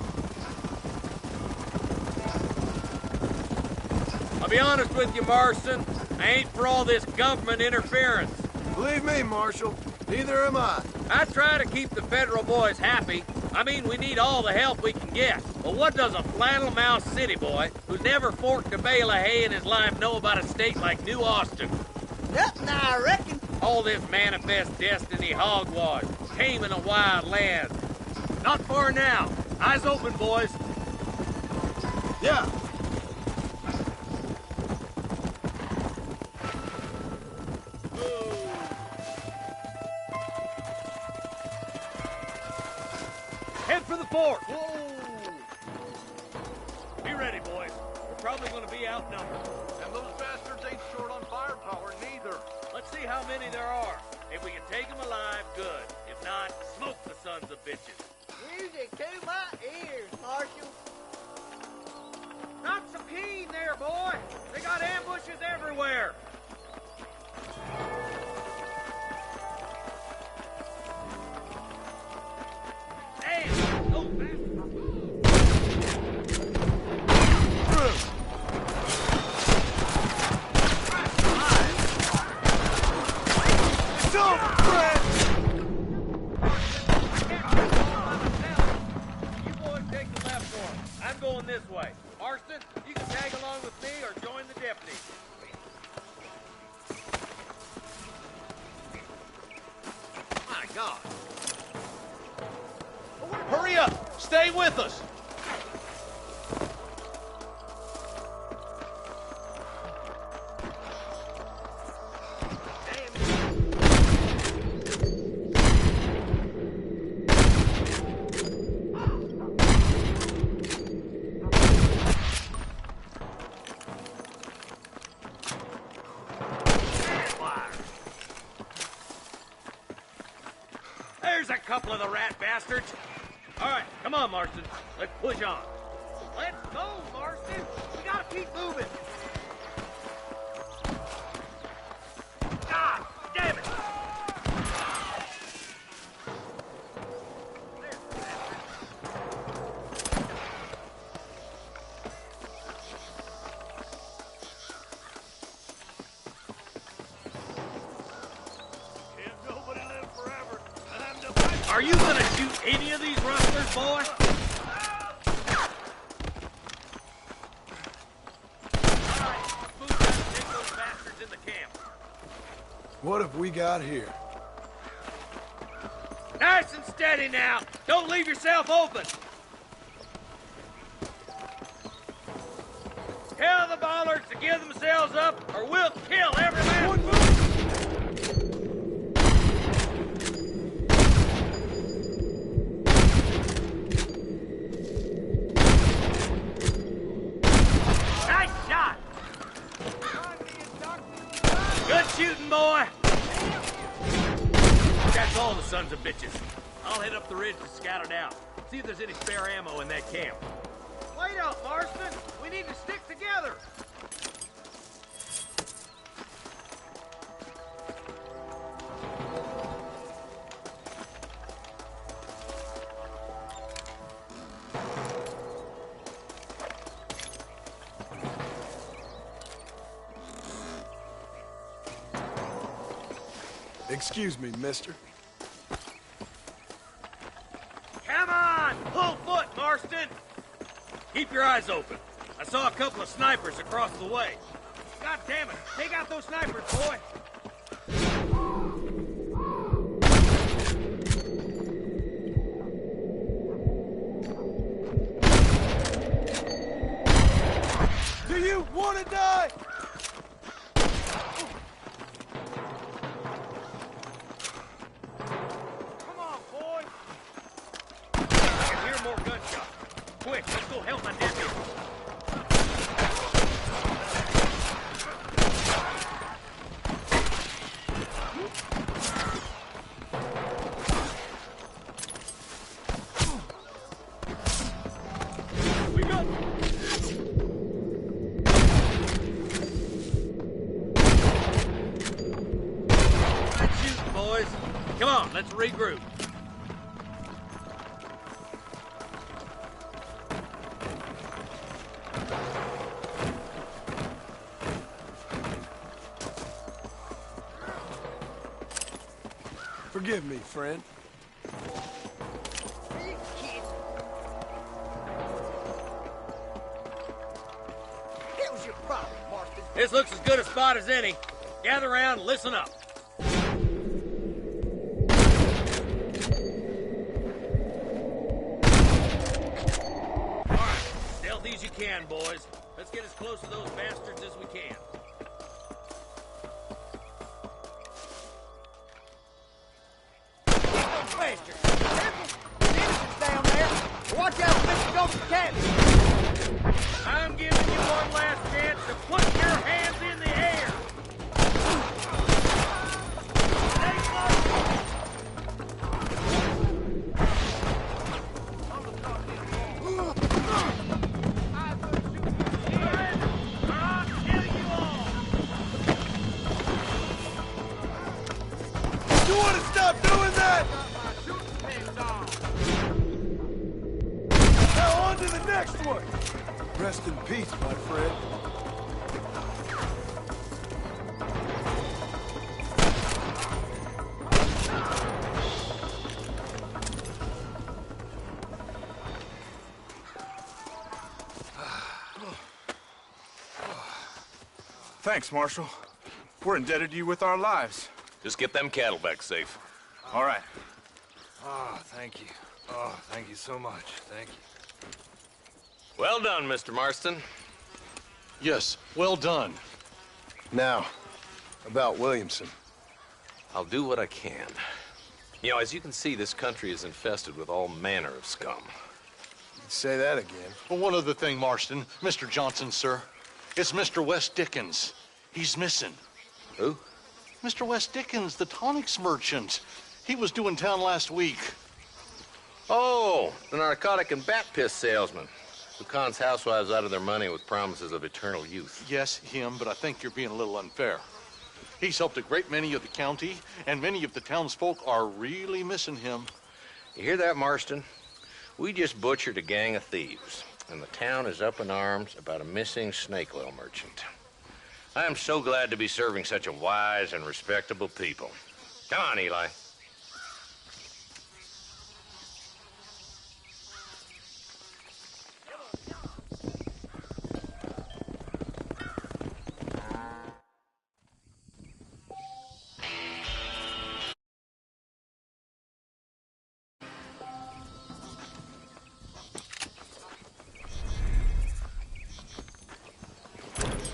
I'll be honest with you, Marston. I ain't for all this government interference. Believe me, Marshal, neither am I. I try to keep the federal boys happy. I mean, we need all the help we can get. But what does a flannel-mouthed city boy who's never forked a bale of hay in his life know about a state like New Austin? Nothing, I reckon. All this manifest destiny hogwash, taming a wild land. Not far now. Eyes open, boys. Yeah. Head for the fort. Be ready, boys. We're probably going to be outnumbered. And those bastards ain't short on firepower, neither. Let's see how many there are. If we can take them alive, good. If not, smoke the sons of bitches. Music to my ears, Marshal. Not so keen there, boy. They got ambushes everywhere. Damn! Those I'm going this way. Marston, you can tag along with me or join the deputy. My God. Hurry up! Stay with us! There's a couple of the rat bastards. All right, come on, Marston. Let's push on. Let's go, Marston. We gotta keep moving. God damn it! Are you gonna shoot any of these rustlers, boy? All right, move out and take those bastards in the camp. What have we got here? Nice and steady now. Don't leave yourself open. Tell the bollards to give themselves up, or we'll kill every last one. Nice shot. Good shooting, boy. That's all the sons of bitches. I'll head up the ridge to scout it out. See if there's any spare ammo in that camp. Wait up, Marston. We need to stick together. Excuse me, mister. Come on! Full foot, Marston! Keep your eyes open. I saw a couple of snipers across the way. God damn it! Take out those snipers, boy! Do you want to die? Come on, boy! I can hear more gunshots. Quick, let's go help my nephew. We got... Good shooting, boys. Come on, let's regroup. Forgive me, friend. Hell's your problem, Marston? This looks as good a spot as any. Gather around and listen up. All right, stealthy as you can, boys. Let's get as close to those bastards as we can. Bastards! Citizens down there! Watch out, Mr. Gopher Cabin! I'm giving you one last chance to put your hands in the air. Stay You want to stop doing that? Now on to the next one. Rest in peace, my friend. Thanks, Marshal. We're indebted to you with our lives. Just get them cattle back safe. All right. Oh, thank you. Oh, thank you so much. Thank you. Well done, Mr. Marston. Yes, well done. Now, about Williamson. I'll do what I can. You know, as you can see, this country is infested with all manner of scum. Say that again. Well, one other thing, Marston. Mr. Johnson, sir. It's Mr. West Dickens. He's missing. Who? Mr. West Dickens, the tonics merchant. He was due in town last week. Oh, the narcotic and bat piss salesman who cons housewives out of their money with promises of eternal youth. Yes, him, but I think you're being a little unfair. He's helped a great many of the county, and many of the townsfolk are really missing him. You hear that, Marston? We just butchered a gang of thieves, and the town is up in arms about a missing snake oil merchant. I am so glad to be serving such a wise and respectable people. Come on, Eli.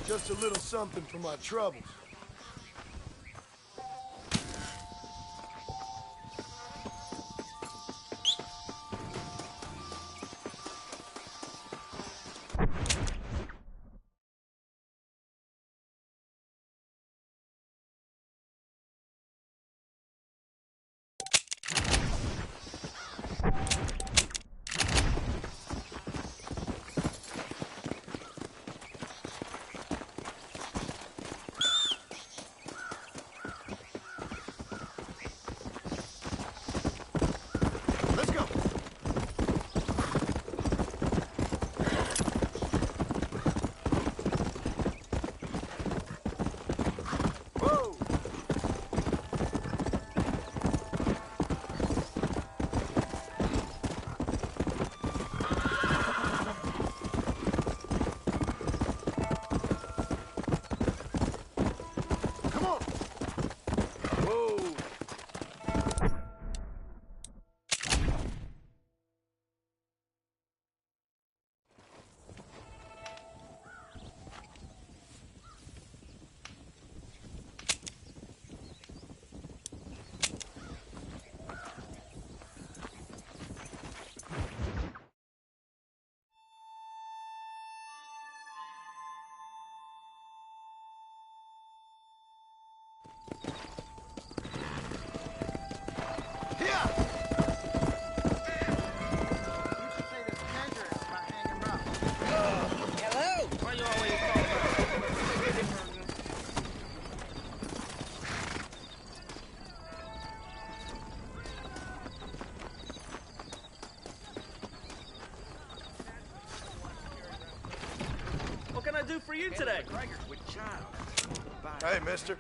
Just a little something for my troubles. Do for you today? Hey, mister.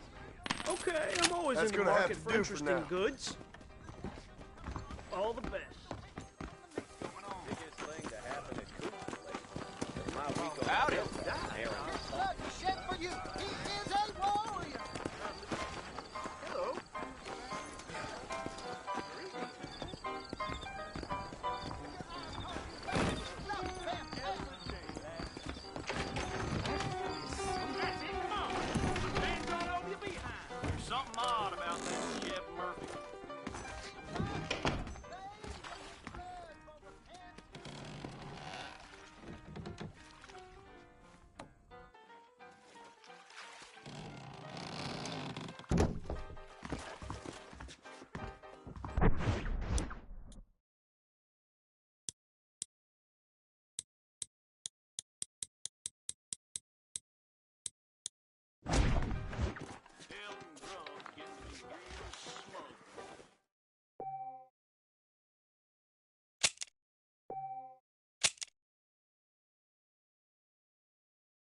Okay, I'm always That's in the gonna have market to for do for interesting now. goods. All the best.